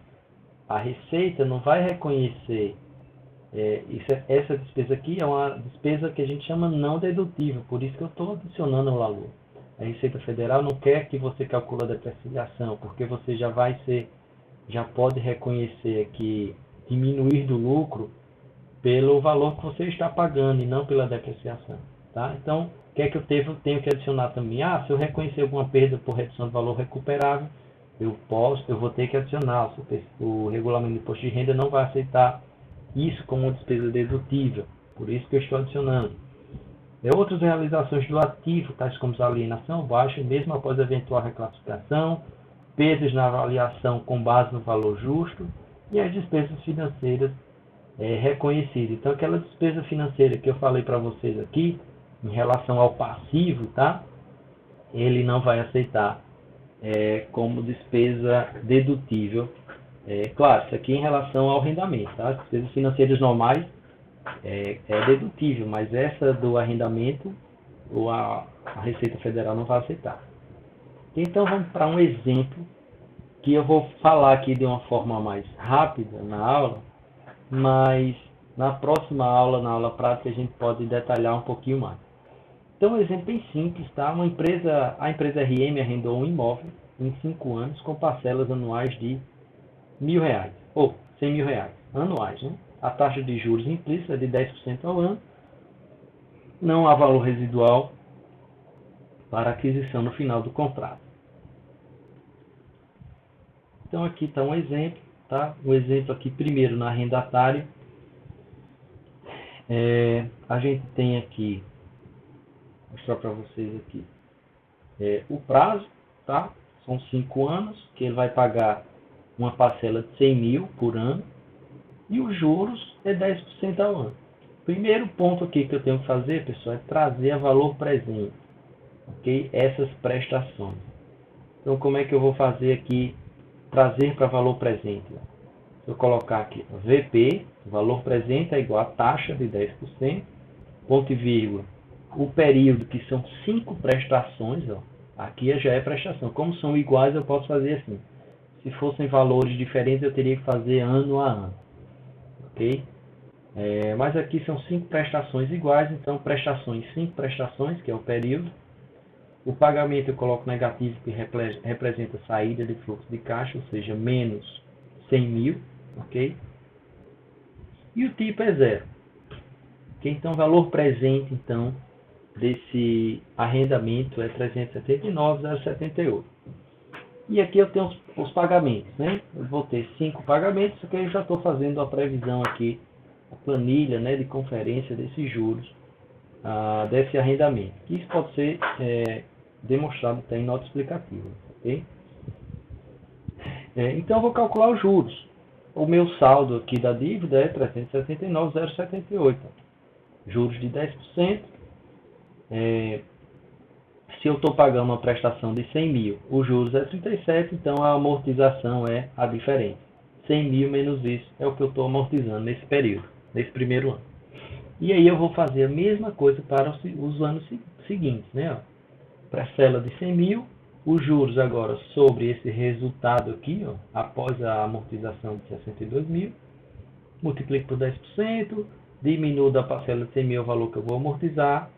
a Receita não vai reconhecer essa despesa aqui é uma despesa que a gente chama não dedutível, por isso que eu estou adicionando o LALU. a Receita Federal não quer que você calcule a depreciação, porque você já pode reconhecer aqui, diminuir do lucro pelo valor que você está pagando e não pela depreciação. Tá? Então, o que é que eu tenho que adicionar também? Se eu reconhecer alguma perda por redução de valor recuperável, eu vou ter que adicionar. O regulamento de imposto de renda não vai aceitar isso como uma despesa dedutível, por isso que eu estou adicionando. Outras realizações do ativo, tais como alienação baixa, mesmo após eventual reclassificação, perdas na avaliação com base no valor justo e as despesas financeiras reconhecidas. Então, aquela despesa financeira que eu falei para vocês aqui, em relação ao passivo, tá? Ele não vai aceitar como despesa dedutível. Claro, isso aqui em relação ao arrendamento, tá? As despesas financeiras normais é dedutível, mas essa do arrendamento a Receita Federal não vai aceitar. Então vamos para um exemplo que eu vou falar aqui de uma forma mais rápida na aula, mas na próxima aula, na aula prática, a gente pode detalhar um pouquinho mais. Então, um exemplo bem simples, tá? A empresa RM arrendou um imóvel em 5 anos com parcelas anuais de R$1.000, ou R$100.000, anuais, né? A taxa de juros implícita é de 10% ao ano. Não há valor residual para aquisição no final do contrato. Então aqui está um exemplo, tá? Um exemplo aqui primeiro no arrendatário. A gente tem aqui, vou mostrar para vocês aqui, o prazo, tá? São 5 anos, que ele vai pagar uma parcela de 100 mil por ano. E os juros é 10% ao ano. Primeiro ponto aqui que eu tenho que fazer, pessoal, é trazer a valor presente, ok? Essas prestações. Então, como é que eu vou fazer aqui, trazer para valor presente? Se eu colocar aqui, VP, valor presente é igual a taxa de 10%, ponto e vírgula, o período, que são 5 prestações, ó, aqui já é prestação. Como são iguais, eu posso fazer assim. Se fossem valores diferentes, eu teria que fazer ano a ano. Ok? Mas aqui são 5 prestações iguais, então prestações, 5 prestações, que é o período. O pagamento eu coloco negativo, que representa a saída de fluxo de caixa, ou seja, menos 100 mil, ok? E o tipo é 0. Okay? Então, o valor presente, então, desse arrendamento é 379.078. E aqui eu tenho os pagamentos, né? Eu vou ter 5 pagamentos, porque eu já estou fazendo a previsão aqui, a planilha, né, de conferência desses juros, desse arrendamento. Isso pode ser demonstrado até em nota explicativa, ok? Então eu vou calcular os juros. O meu saldo aqui da dívida é 379.078. Juros de 10%. Se eu estou pagando uma prestação de 100 mil, os juros é 37, então a amortização é a diferença. 100 mil menos isso é o que eu estou amortizando nesse período, nesse primeiro ano. E aí eu vou fazer a mesma coisa para os anos seguintes, né? Parcela de 100 mil, os juros agora sobre esse resultado aqui, ó, após a amortização de 62 mil, multiplico por 10%, diminuo da parcela de 100 mil o valor que eu vou amortizar,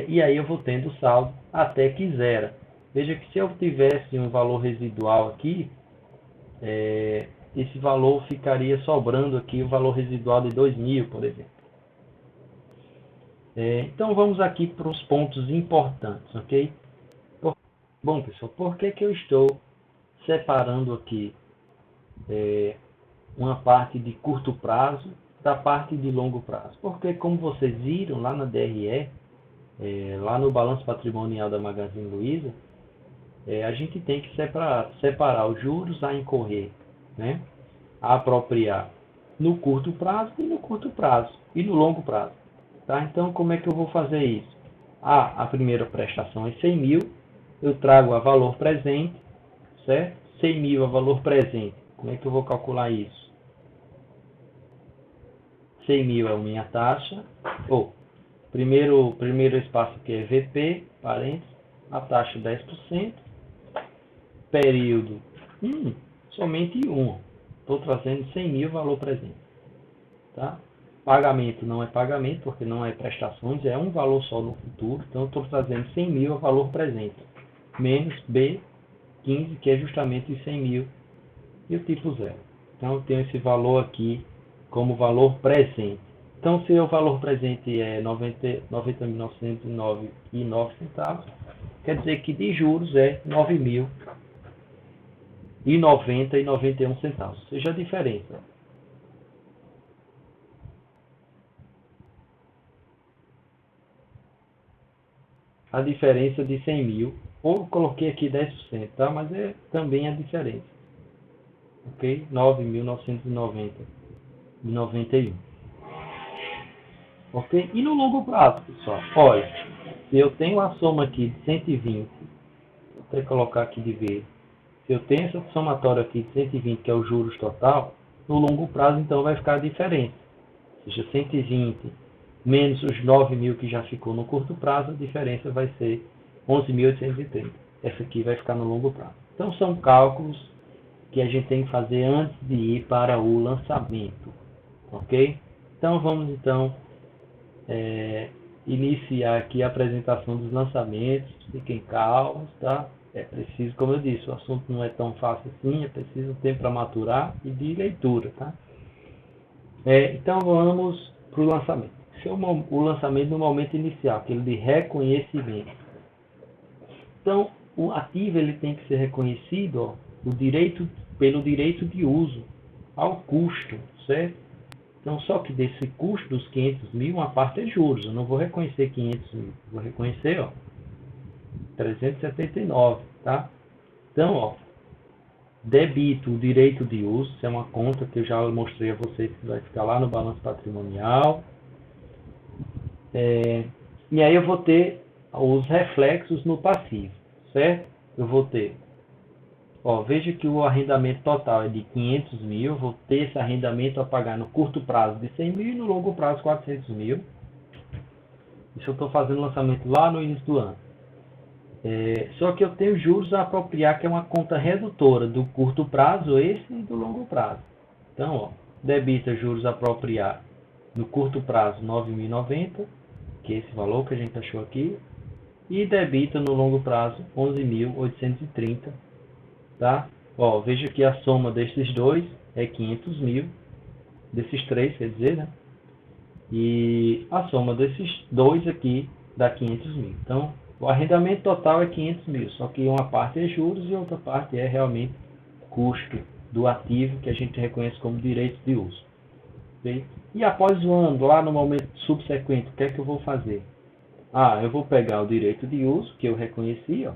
e aí eu vou tendo saldo até que zera. Veja que se eu tivesse um valor residual aqui, esse valor ficaria sobrando aqui o valor residual de 2.000, por exemplo. Então vamos aqui para os pontos importantes, ok? Bom, pessoal, por que eu estou separando aqui uma parte de curto prazo da parte de longo prazo? Porque, como vocês viram lá na DRE, lá no balanço patrimonial da Magazine Luiza, a gente tem que separar os juros a incorrer, né, a apropriar no curto prazo e no curto prazo e no longo prazo. Tá? Então, como é que eu vou fazer isso? A primeira prestação é 100 mil, eu trago a valor presente, certo? 100 mil a valor presente. Como é que eu vou calcular isso? 100 mil é a minha taxa, primeiro espaço aqui é VP, parênteses, a taxa 10%, período somente 1. Estou trazendo 100 mil valor presente. Tá? Pagamento não é pagamento, porque não é prestações, é um valor só no futuro. Então, eu estou trazendo 100 mil a valor presente, menos B15, que é justamente os 100 mil, e o tipo zero. Então, eu tenho esse valor aqui como valor presente. Então, se o valor presente é 90.909,09 centavos, quer dizer que de juros é 9.090,91 centavos. Ou seja, a diferença. A diferença de 100 mil, ou eu coloquei aqui 10%, tá? Mas é também a diferença. Ok? 9.990,91. Ok? E no longo prazo, pessoal, olha, se eu tenho a soma aqui de 120, vou até colocar aqui de vez, se eu tenho essa somatória aqui de 120, que é o juros total, no longo prazo, então, vai ficar a diferença. Ou seja, 120 menos os 9 mil que já ficou no curto prazo, a diferença vai ser 11.830. Essa aqui vai ficar no longo prazo. Então, são cálculos que a gente tem que fazer antes de ir para o lançamento. Ok? Então, vamos então iniciar aqui a apresentação dos lançamentos. Fiquem calmos, tá? É preciso, como eu disse, o assunto não é tão fácil assim, é preciso tempo para maturar e de leitura, tá? Então vamos para o lançamento. Esse é o lançamento no momento inicial, aquele de reconhecimento. Então, o ativo ele tem que ser reconhecido, ó, pelo direito de uso ao custo, certo? Então, só que desse custo dos 500 mil, uma parte é juros. Eu não vou reconhecer 500 mil, vou reconhecer, ó, 379, tá? Então, ó, debito o direito de uso, isso é uma conta que eu já mostrei a vocês que vai ficar lá no balanço patrimonial. E aí eu vou ter os reflexos no passivo, certo? Eu vou ter, ó, veja que o arrendamento total é de 500 mil, eu vou ter esse arrendamento a pagar no curto prazo de 100 mil e no longo prazo 400 mil. Isso eu estou fazendo lançamento lá no início do ano. Só que eu tenho juros a apropriar, que é uma conta redutora do curto prazo, esse e do longo prazo. Então, ó, debita juros a apropriar no curto prazo 9.090, que é esse valor que a gente achou aqui, e debita no longo prazo 11.830, tá? Ó, veja que a soma desses dois é 500 mil, desses três, quer dizer, né? E a soma desses dois aqui dá 500 mil. Então, o arrendamento total é 500 mil, só que uma parte é juros e outra parte é realmente custo do ativo que a gente reconhece como direito de uso. Okay? E após o ano, lá no momento subsequente, o que é que eu vou fazer? Eu vou pegar o direito de uso, que eu reconheci, ó,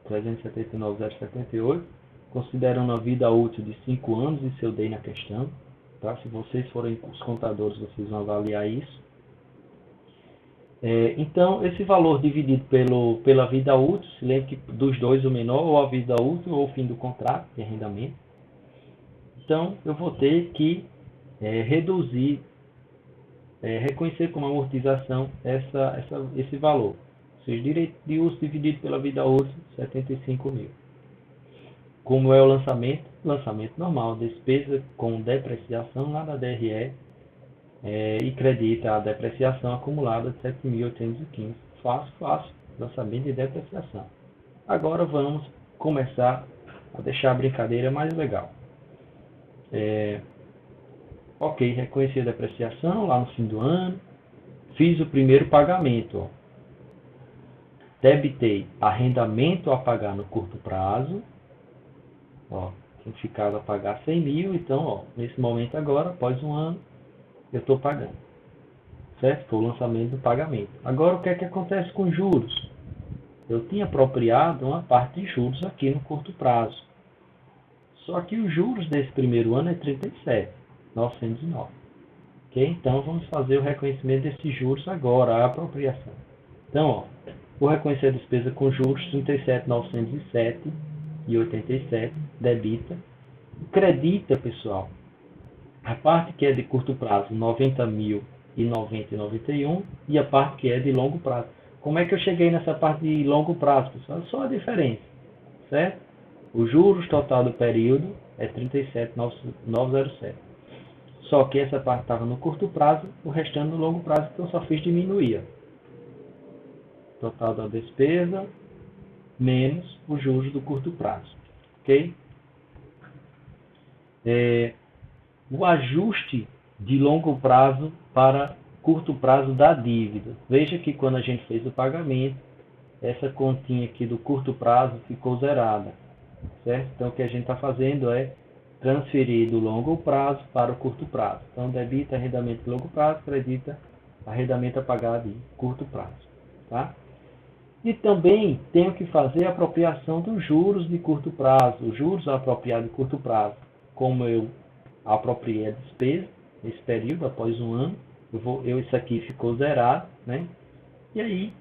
379.078, considerando a vida útil de 5 anos, isso eu dei na questão. Tá? Se vocês forem os contadores, vocês vão avaliar isso. Então, esse valor dividido pela vida útil, se lembre que dos dois o menor, ou a vida útil ou o fim do contrato de arrendamento. Então, eu vou ter que reduzir, reconhecer como amortização esse valor. Ou seja, direito de uso dividido pela vida útil, 75 mil. Como é o lançamento? Lançamento normal, despesa com depreciação lá da DRE, e credita a depreciação acumulada de 7.815. Fácil, lançamento de depreciação. Agora vamos começar a deixar a brincadeira mais legal. Ok, reconheci a depreciação lá no fim do ano, fiz o primeiro pagamento, ó. Debitei arrendamento a pagar no curto prazo, ó, tinha ficado a pagar 100 mil, então, ó, nesse momento agora, após um ano, eu estou pagando, certo? Foi o lançamento do pagamento. Agora, o que é que acontece com juros? Eu tinha apropriado uma parte de juros aqui no curto prazo. Só que os juros desse primeiro ano é 37.909. Ok? Então, vamos fazer o reconhecimento desses juros agora, a apropriação. Então, ó, vou reconhecer a despesa com juros 37.907,87, debita. Credita, pessoal, a parte que é de curto prazo, 90.090,91, e a parte que é de longo prazo. Como é que eu cheguei nessa parte de longo prazo, pessoal? Só a diferença, certo? O juros total do período é 37.907. Só que essa parte estava no curto prazo, o restante no longo prazo, então eu só fiz diminuir. Total da despesa menos os juros do curto prazo. Ok? O ajuste de longo prazo para curto prazo da dívida. Veja que quando a gente fez o pagamento, essa continha aqui do curto prazo ficou zerada. Certo? Então o que a gente está fazendo é transferir do longo prazo para o curto prazo. Então debita arrendamento de longo prazo, credita arrendamento a pagar de curto prazo. Tá? E também tenho que fazer a apropriação dos juros de curto prazo, os juros apropriados de curto prazo. Como eu apropriei a despesa nesse período, após um ano, isso aqui ficou zerado, né? E aí,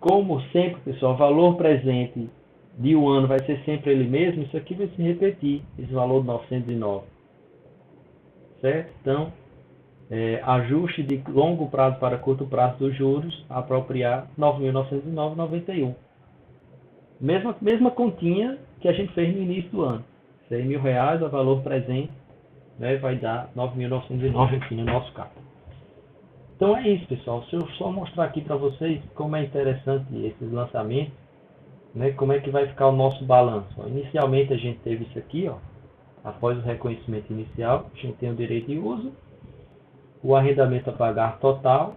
como sempre, pessoal, o valor presente de um ano vai ser sempre ele mesmo, isso aqui vai se repetir, esse valor de 909. Certo? Então, ajuste de longo prazo para curto prazo dos juros, apropriar 9.909,91. Mesma continha que a gente fez no início do ano. R$100.000 a valor presente, né, vai dar 9.909 aqui no nosso caso. Então é isso, pessoal. Se eu só mostrar aqui para vocês como é interessante esses lançamentos, né, como é que vai ficar o nosso balanço. Inicialmente a gente teve isso aqui, ó, após o reconhecimento inicial, a gente tem o direito de uso, o arrendamento a pagar total,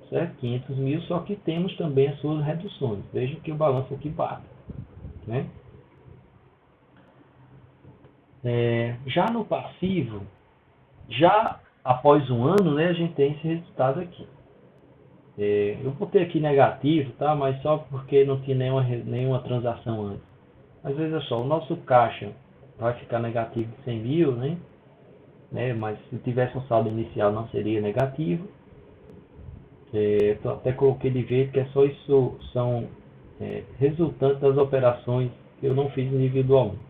certo? 500 mil, só que temos também as suas reduções. Vejam que o balanço aqui bate, né? Já no passivo, já após um ano, né, a gente tem esse resultado aqui. Eu botei aqui negativo, tá? Mas só porque não tinha nenhuma transação antes. Mas veja só, o nosso caixa vai ficar negativo de 100 mil, né? Mas se tivesse um saldo inicial não seria negativo. Então até coloquei de verde que é só isso, são resultantes das operações que eu não fiz individualmente.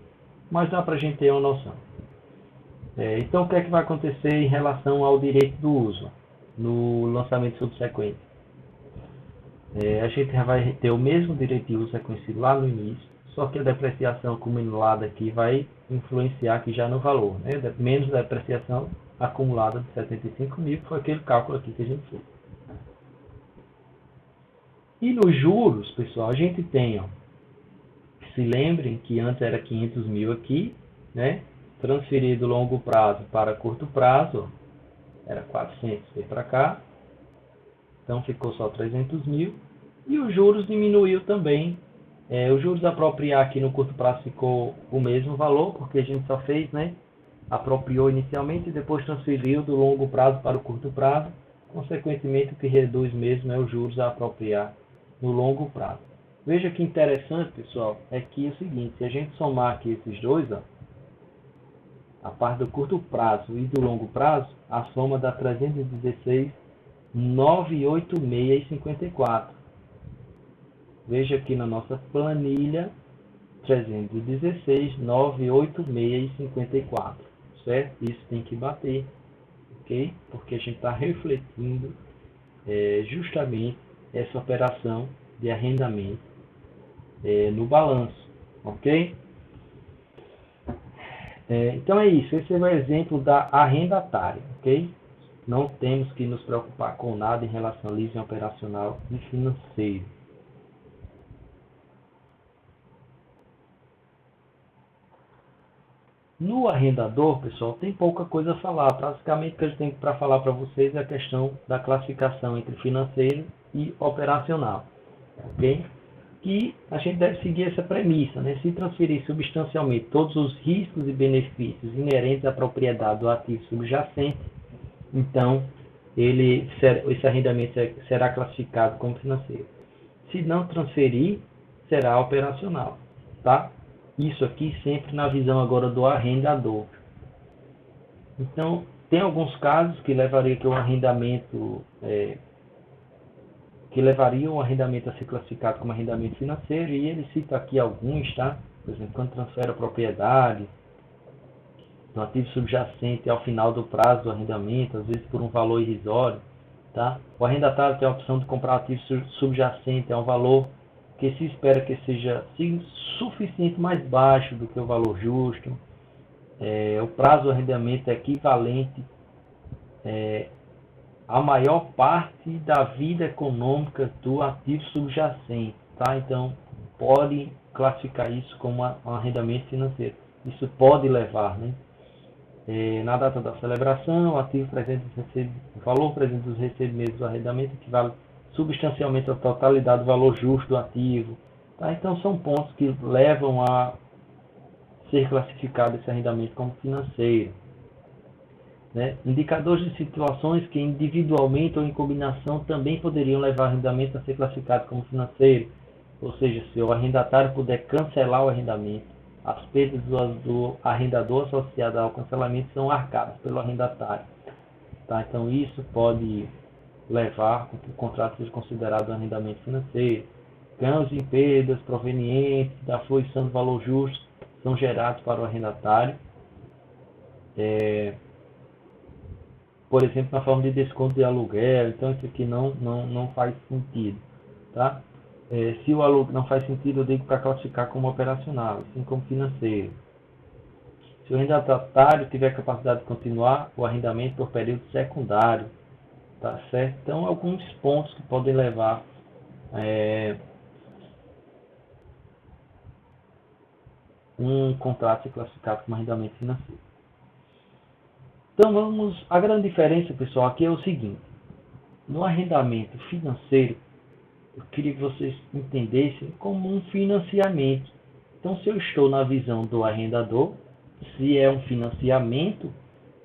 Mas dá para a gente ter uma noção. Então o que é que vai acontecer em relação ao direito do uso no lançamento subsequente? A gente já vai ter o mesmo direito de uso reconhecido lá no início, só que a depreciação acumulada aqui vai influenciar aqui já no valor, né? Menos a depreciação acumulada de 75 mil, que foi aquele cálculo aqui que a gente fez. E nos juros, pessoal, a gente tem, ó, se lembrem que antes era 500 mil aqui, né? Transferir do longo prazo para curto prazo, era 400, veio para cá, então ficou só 300 mil. E os juros diminuiu também. Os juros apropriar aqui no curto prazo ficou o mesmo valor, porque a gente só fez, né? Apropriou inicialmente e depois transferiu do longo prazo para o curto prazo. Consequentemente, o que reduz mesmo é os juros a apropriar no longo prazo. Veja que interessante, pessoal, é que é o seguinte, se a gente somar aqui esses dois, ó, a parte do curto prazo e do longo prazo, a soma dá 316.986,54. Veja aqui na nossa planilha, 316.986,54. Certo? Isso tem que bater, ok? Porque a gente está refletindo justamente essa operação de arrendamento no balanço, ok? Então é isso, esse é o exemplo da arrendatária, ok? Não temos que nos preocupar com nada em relação a leasing operacional e financeiro. No arrendador, pessoal, tem pouca coisa a falar. Basicamente, o que a gente tem para falar para vocês é a questão da classificação entre financeiro e operacional, ok? Que a gente deve seguir essa premissa, né? Se transferir substancialmente todos os riscos e benefícios inerentes à propriedade do ativo subjacente, então esse arrendamento será classificado como financeiro. Se não transferir, será operacional, tá? Isso aqui sempre na visão agora do arrendador. Então, tem alguns casos que levaria que o arrendamento a ser classificado como arrendamento financeiro, e ele cita aqui alguns, tá? Por exemplo, quando transfere a propriedade do ativo subjacente ao final do prazo do arrendamento, às vezes por um valor irrisório, tá? O arrendatário tem a opção de comprar ativo subjacente a um valor que se espera que seja suficiente mais baixo do que o valor justo. O prazo do arrendamento é equivalente a maior parte da vida econômica do ativo subjacente, tá? Então, pode classificar isso como um arrendamento financeiro. Isso pode levar, né? Na data da celebração, o ativo presente o valor presente dos recebimentos do arrendamento equivale substancialmente à totalidade do valor justo do ativo. Tá? Então, são pontos que levam a ser classificado esse arrendamento como financeiro. Né? Indicadores de situações que individualmente ou em combinação também poderiam levar o arrendamento a ser classificado como financeiro. Ou seja, se o arrendatário puder cancelar o arrendamento, as perdas do arrendador associadas ao cancelamento são arcadas pelo arrendatário. Tá? Então isso pode levar a que o contrato seja considerado um arrendamento financeiro. Ganhos e perdas provenientes da fruição do valor justo são gerados para o arrendatário. Por exemplo, na forma de desconto de aluguel. Então isso aqui não faz sentido. Tá? Se o aluguel não faz sentido, eu digo para classificar como operacional, assim como financeiro. Se o arrendatário tiver capacidade de continuar o arrendamento por período secundário, tá certo? Então, alguns pontos que podem levar um contrato a ser classificado como arrendamento financeiro. Então, a grande diferença, pessoal, aqui é o seguinte: no arrendamento financeiro, eu queria que vocês entendessem como um financiamento. Então, se eu estou na visão do arrendador, se é um financiamento,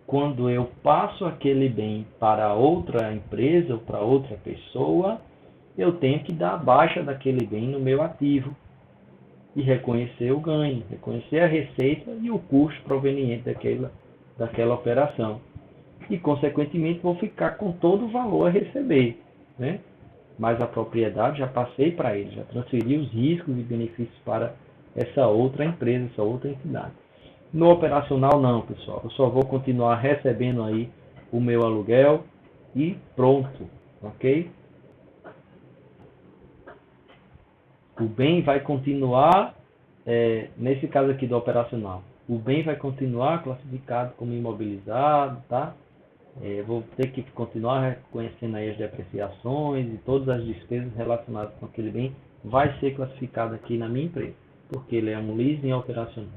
quando eu passo aquele bem para outra empresa ou para outra pessoa, eu tenho que dar a baixa daquele bem no meu ativo e reconhecer o ganho, reconhecer a receita e o custo proveniente daquela operação. E, consequentemente, vou ficar com todo o valor a receber, né? Mas a propriedade já passei para ele, já transferi os riscos e benefícios para essa outra empresa, essa outra entidade. No operacional não, pessoal. Eu só vou continuar recebendo aí o meu aluguel e pronto, ok? O bem vai continuar, nesse caso aqui do operacional, o bem vai continuar classificado como imobilizado, tá? Vou ter que continuar reconhecendo aí as depreciações e todas as despesas relacionadas com aquele bem vai ser classificado aqui na minha empresa, porque ele é um leasing operacional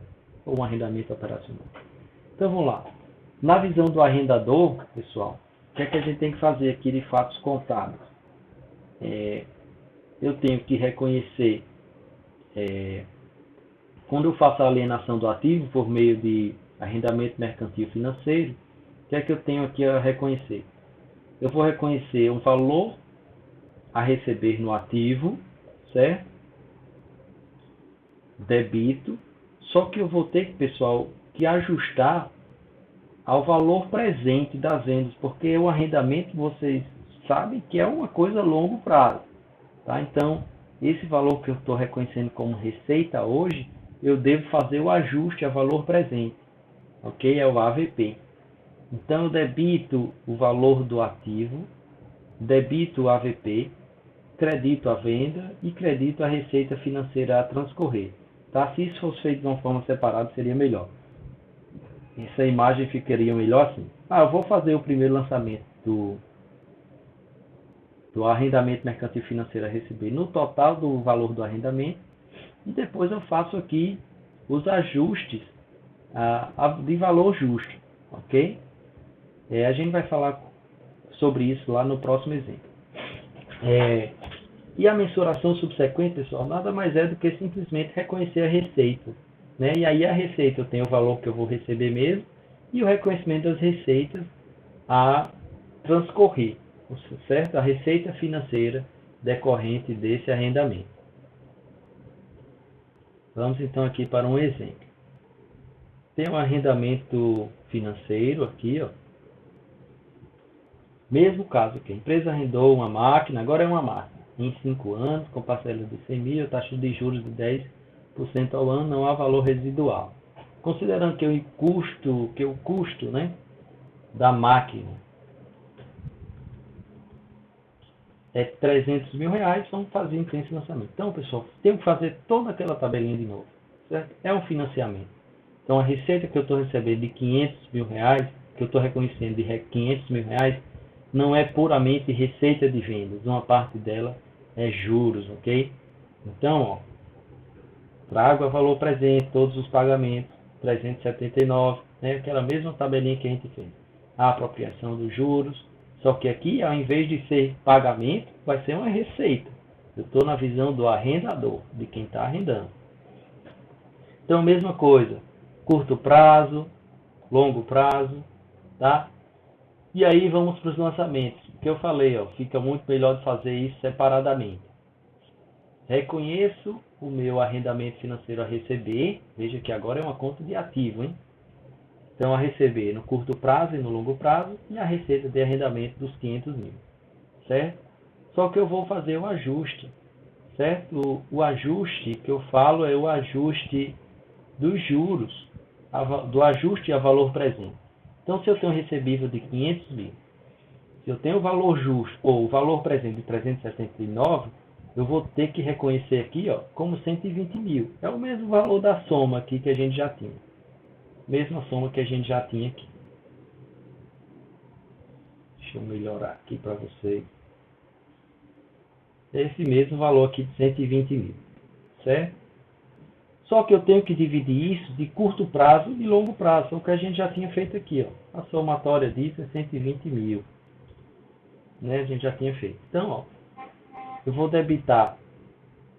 ou um arrendamento operacional. Então vamos lá. Na visão do arrendador, pessoal, o que é que a gente tem que fazer aqui de fatos contábeis? Eu tenho que reconhecer, quando eu faço a alienação do ativo por meio de arrendamento mercantil financeiro, o que é que eu tenho aqui a reconhecer? Eu vou reconhecer um valor a receber no ativo, certo? Débito, só que eu vou ter, pessoal, que ajustar ao valor presente das vendas, porque o arrendamento, vocês sabem que é uma coisa a longo prazo, tá? Então, esse valor que eu estou reconhecendo como receita hoje, eu devo fazer o ajuste a valor presente, ok? É o AVP. Então, eu debito o valor do ativo, debito o AVP, credito a venda e credito a receita financeira a transcorrer. Tá? Se isso fosse feito de uma forma separada, seria melhor. Essa imagem ficaria melhor assim. Eu vou fazer o primeiro lançamento do arrendamento mercantil financeiro a receber no total do valor do arrendamento e depois eu faço aqui os ajustes de valor justo, ok? A gente vai falar sobre isso lá no próximo exemplo. E a mensuração subsequente, pessoal, nada mais é do que simplesmente reconhecer a receita, né? E aí a receita eu tenho o valor que eu vou receber mesmo e o reconhecimento das receitas a transcorrer, certo? A receita financeira decorrente desse arrendamento. Vamos então aqui para um exemplo. Tem um arrendamento financeiro aqui, ó. Mesmo caso que a empresa arrendou uma máquina, agora é uma máquina, em 5 anos, com parcela de 100 mil, taxa de juros de 10% ao ano, não há valor residual. Considerando que o custo, né, da máquina é 300 mil reais, vamos fazer então esse lançamento. Então, pessoal, tem que fazer toda aquela tabelinha de novo, certo? É um financiamento. Então, a receita que eu estou recebendo de 500 mil reais que eu estou reconhecendo de R$500 mil, não é puramente receita de vendas, uma parte dela é juros, ok? Então, ó, trago a valor presente, todos os pagamentos, 379, né? Aquela mesma tabelinha que a gente fez. A apropriação dos juros, só que aqui, ao invés de ser pagamento, vai ser uma receita. Eu estou na visão do arrendador, de quem está arrendando. Então, mesma coisa, curto prazo, longo prazo, tá? E aí vamos para os lançamentos, que eu falei, ó, fica muito melhor de fazer isso separadamente. Reconheço o meu arrendamento financeiro a receber, veja que agora é uma conta de ativo, hein? Então, a receber no curto prazo e no longo prazo, e a receita de arrendamento dos 500 mil, certo? Só que eu vou fazer o ajuste, certo? O ajuste que eu falo é o ajuste dos juros, do ajuste a valor presente. Então, se eu tenho um recebível de 500 mil, se eu tenho o valor justo ou o valor presente de 379, eu vou ter que reconhecer aqui, ó, como 120 mil. É o mesmo valor da soma aqui que a gente já tinha. Mesma soma que a gente já tinha aqui. Deixa eu melhorar aqui para vocês. Esse mesmo valor aqui de 120 mil, certo? Só que eu tenho que dividir isso de curto prazo e longo prazo, o que a gente já tinha feito aqui, ó. A somatória disso é 120 mil, né? A gente já tinha feito. Então, ó, eu vou debitar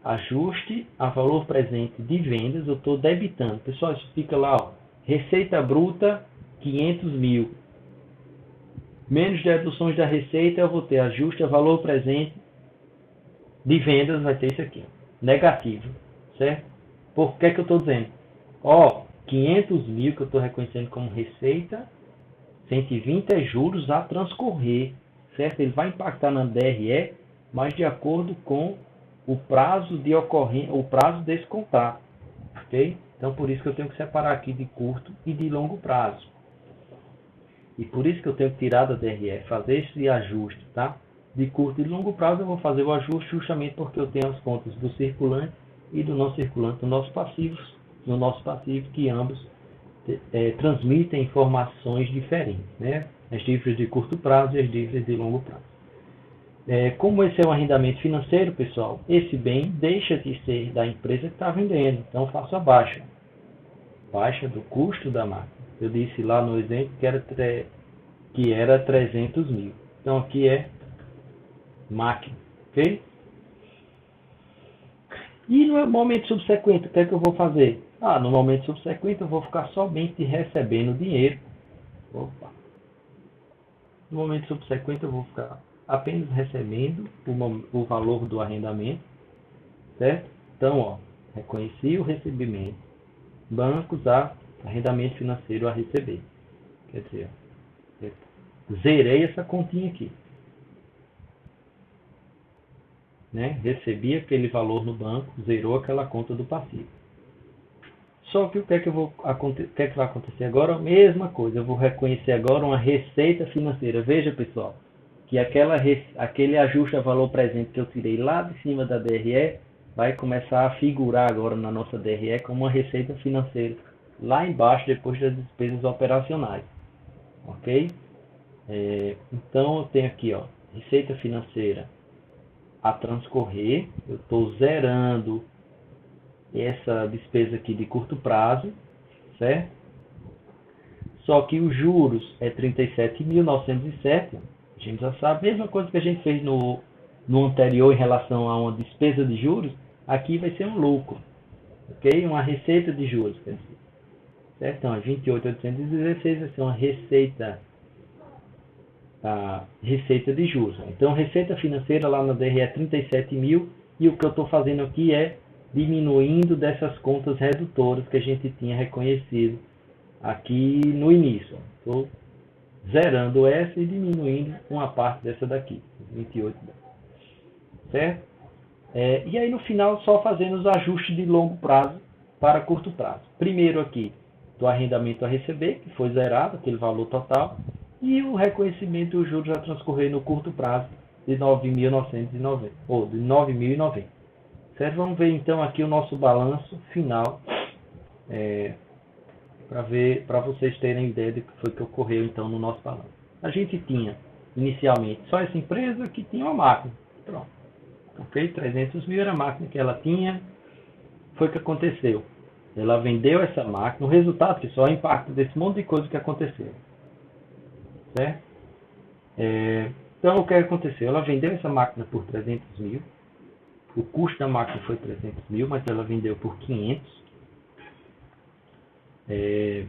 ajuste a valor presente de vendas, eu estou debitando. Pessoal, isso fica lá, ó, receita bruta 500 mil. Menos deduções da receita, eu vou ter ajuste a valor presente de vendas, vai ter isso aqui, ó, negativo, certo? Por que eu estou dizendo? Ó, 500 mil que eu estou reconhecendo como receita, 120 é juros a transcorrer, certo? Ele vai impactar na DRE, mas de acordo com o prazo de ocorrência, o prazo desse contrato, ok? Então, por isso que eu tenho que separar aqui de curto e de longo prazo. E por isso que eu tenho que tirar da DRE, fazer esse ajuste, tá? De curto e de longo prazo eu vou fazer o ajuste justamente porque eu tenho as contas do circulante e do não circulante no nosso passivo, que ambos transmitem informações diferentes, né? As dívidas de curto prazo e as dívidas de longo prazo. Como esse é um arrendamento financeiro, pessoal, esse bem deixa de ser da empresa que está vendendo. Então, faço a baixa. Baixa do custo da máquina. Eu disse lá no exemplo que era 300 mil. Então, aqui é máquina, ok? E no momento subsequente, o que é que eu vou fazer? No momento subsequente, eu vou ficar somente recebendo dinheiro. Opa. No momento subsequente, eu vou ficar apenas recebendo o valor do arrendamento, certo? Então, ó, reconheci o recebimento. Bancos a arrendamento financeiro a receber. Quer dizer, zerei essa continha aqui. Né? Recebi aquele valor no banco, zerou aquela conta do passivo. Só que o que é que vai acontecer agora? A mesma coisa, eu vou reconhecer agora uma receita financeira. Veja, pessoal, que aquele ajuste a valor presente que eu tirei lá de cima da DRE vai começar a figurar agora na nossa DRE como uma receita financeira lá embaixo, depois das despesas operacionais. Ok? Então, eu tenho aqui, ó, receita financeira a transcorrer, eu estou zerando essa despesa aqui de curto prazo, certo? Só que os juros é 37.907, a gente já sabe, a mesma coisa que a gente fez no anterior em relação a uma despesa de juros, aqui vai ser um lucro, ok? Uma receita de juros, quer dizer, certo? Então, 28.816 vai ser uma receita de juros. Então, receita financeira lá na DRE é 37 mil, e o que eu estou fazendo aqui é diminuindo dessas contas redutoras que a gente tinha reconhecido aqui no início. Estou zerando essa e diminuindo uma parte dessa daqui, 28, certo? E aí no final só fazendo os ajustes de longo prazo para curto prazo. Primeiro aqui, do arrendamento a receber, que foi zerado, aquele valor total, e o reconhecimento dos juros a transcorrer no curto prazo de 9.990, ou de 9.090. Certo? Vamos ver então aqui o nosso balanço final para vocês terem ideia do que foi que ocorreu então no nosso balanço. A gente tinha inicialmente só essa empresa que tinha uma máquina. Pronto. Ok? 300 mil era a máquina que ela tinha. Foi o que aconteceu. Ela vendeu essa máquina. O resultado, pessoal, é o impacto desse monte de coisa que aconteceu. Certo? Então, o que aconteceu? Ela vendeu essa máquina por 300 mil. O custo da máquina foi 300 mil, mas ela vendeu por 500. Deixa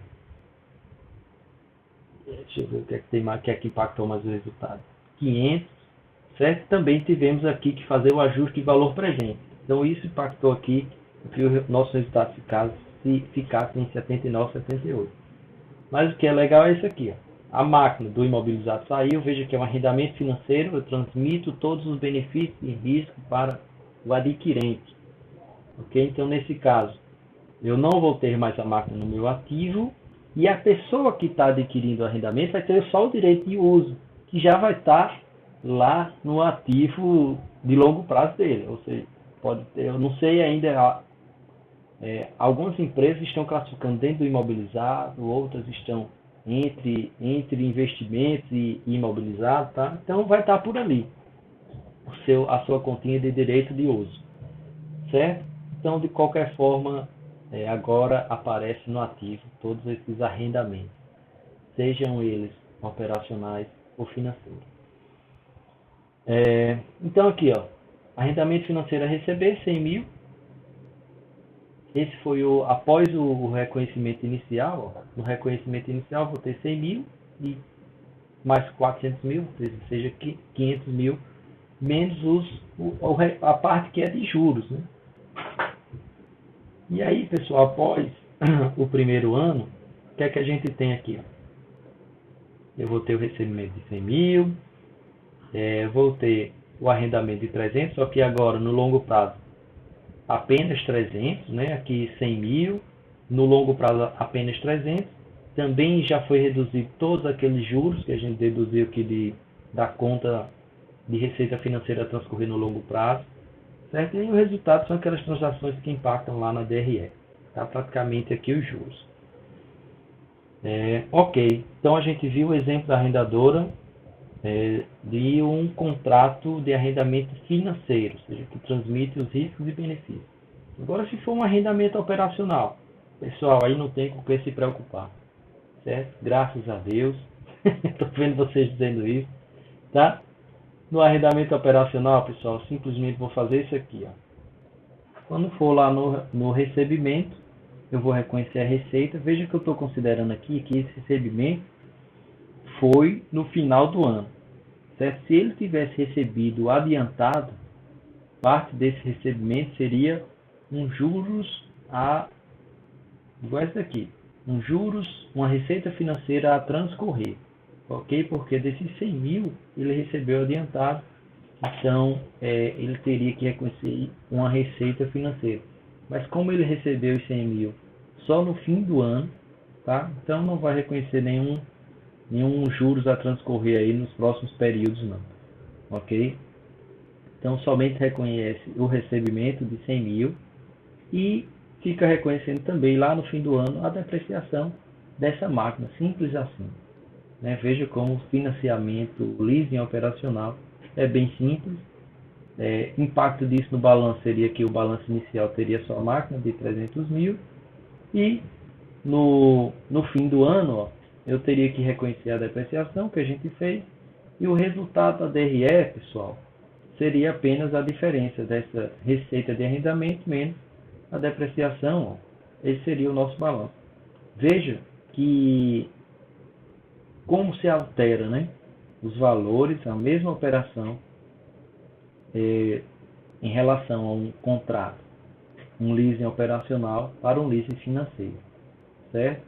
eu ver o que é que tem mais, o que é que impactou mais o resultado. 500, certo? Também tivemos aqui que fazer o ajuste de valor presente. Então isso impactou aqui que o nosso resultado ficasse em 79, 78. Mas o que é legal é isso aqui, ó. A máquina do imobilizado saiu, veja que é um arrendamento financeiro, eu transmito todos os benefícios e riscos para o adquirente. Ok? Então nesse caso, eu não vou ter mais a máquina no meu ativo, e a pessoa que está adquirindo o arrendamento vai ter só o direito de uso, que já vai estar lá no ativo de longo prazo dele. Ou seja, pode ter, eu não sei ainda, algumas empresas estão classificando dentro do imobilizado, outras estão entre investimentos e imobilizado, tá? Então vai estar por ali a sua continha de direito de uso, certo? Então, de qualquer forma, agora aparece no ativo todos esses arrendamentos, sejam eles operacionais ou financeiros. Então aqui, ó, arrendamento financeiro a receber 100 mil. Esse foi após o reconhecimento inicial. Ó, no reconhecimento inicial vou ter 100 mil e mais 400 mil, ou seja, 500 mil, menos a parte que é de juros, né? E aí, pessoal, após o primeiro ano, o que é que a gente tem aqui? Eu vou ter o recebimento de 100 mil, vou ter o arrendamento de 300, só que agora, no longo prazo, apenas 300, né? Aqui 100 mil, no longo prazo apenas 300. Também já foi reduzido todos aqueles juros que a gente deduziu aqui da conta de receita financeira a transcorrer no longo prazo. Certo? E o resultado são aquelas transações que impactam lá na DRE. Tá? Praticamente aqui os juros. Ok, então a gente viu o exemplo da arrendadora de um contrato de arrendamento financeiro, ou seja, que transmite os riscos e benefícios. Agora, se for um arrendamento operacional, pessoal, aí não tem com o que se preocupar, certo? Graças a Deus, estou vendo vocês dizendo isso, tá? No arrendamento operacional, pessoal, simplesmente vou fazer isso aqui, ó. Quando for lá no recebimento, eu vou reconhecer a receita. Veja que eu estou considerando aqui que esse recebimento foi no final do ano, certo? Se ele tivesse recebido adiantado, parte desse recebimento seria um juros igual esse daqui, uma receita financeira a transcorrer, ok? Porque desses 100 mil ele recebeu adiantado, então ele teria que reconhecer uma receita financeira. Mas como ele recebeu os 100 mil só no fim do ano, tá? Então não vai reconhecer nenhum juros a transcorrer aí nos próximos períodos, não, ok? Então somente reconhece o recebimento de 100 mil e fica reconhecendo também lá no fim do ano a depreciação dessa máquina, simples assim. Né? Veja como o financiamento, o leasing operacional é bem simples. Impacto disso no balanço seria que o balanço inicial teria só a máquina de 300 mil e no fim do ano, ó, eu teria que reconhecer a depreciação que a gente fez e o resultado da DRE, pessoal, seria apenas a diferença dessa receita de arrendamento menos a depreciação. Ó. Esse seria o nosso balanço. Veja que como se altera, né, os valores, a mesma operação em relação a um contrato, um leasing operacional para um leasing financeiro, certo?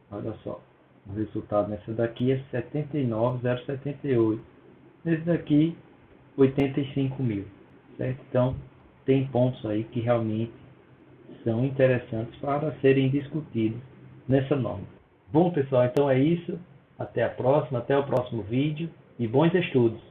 Olha só, o resultado nessa daqui é 79.078, nesse daqui 85 mil, certo? Então tem pontos aí que realmente são interessantes para serem discutidos nessa norma. Bom, pessoal, então é isso. Até a próxima, até o próximo vídeo e bons estudos!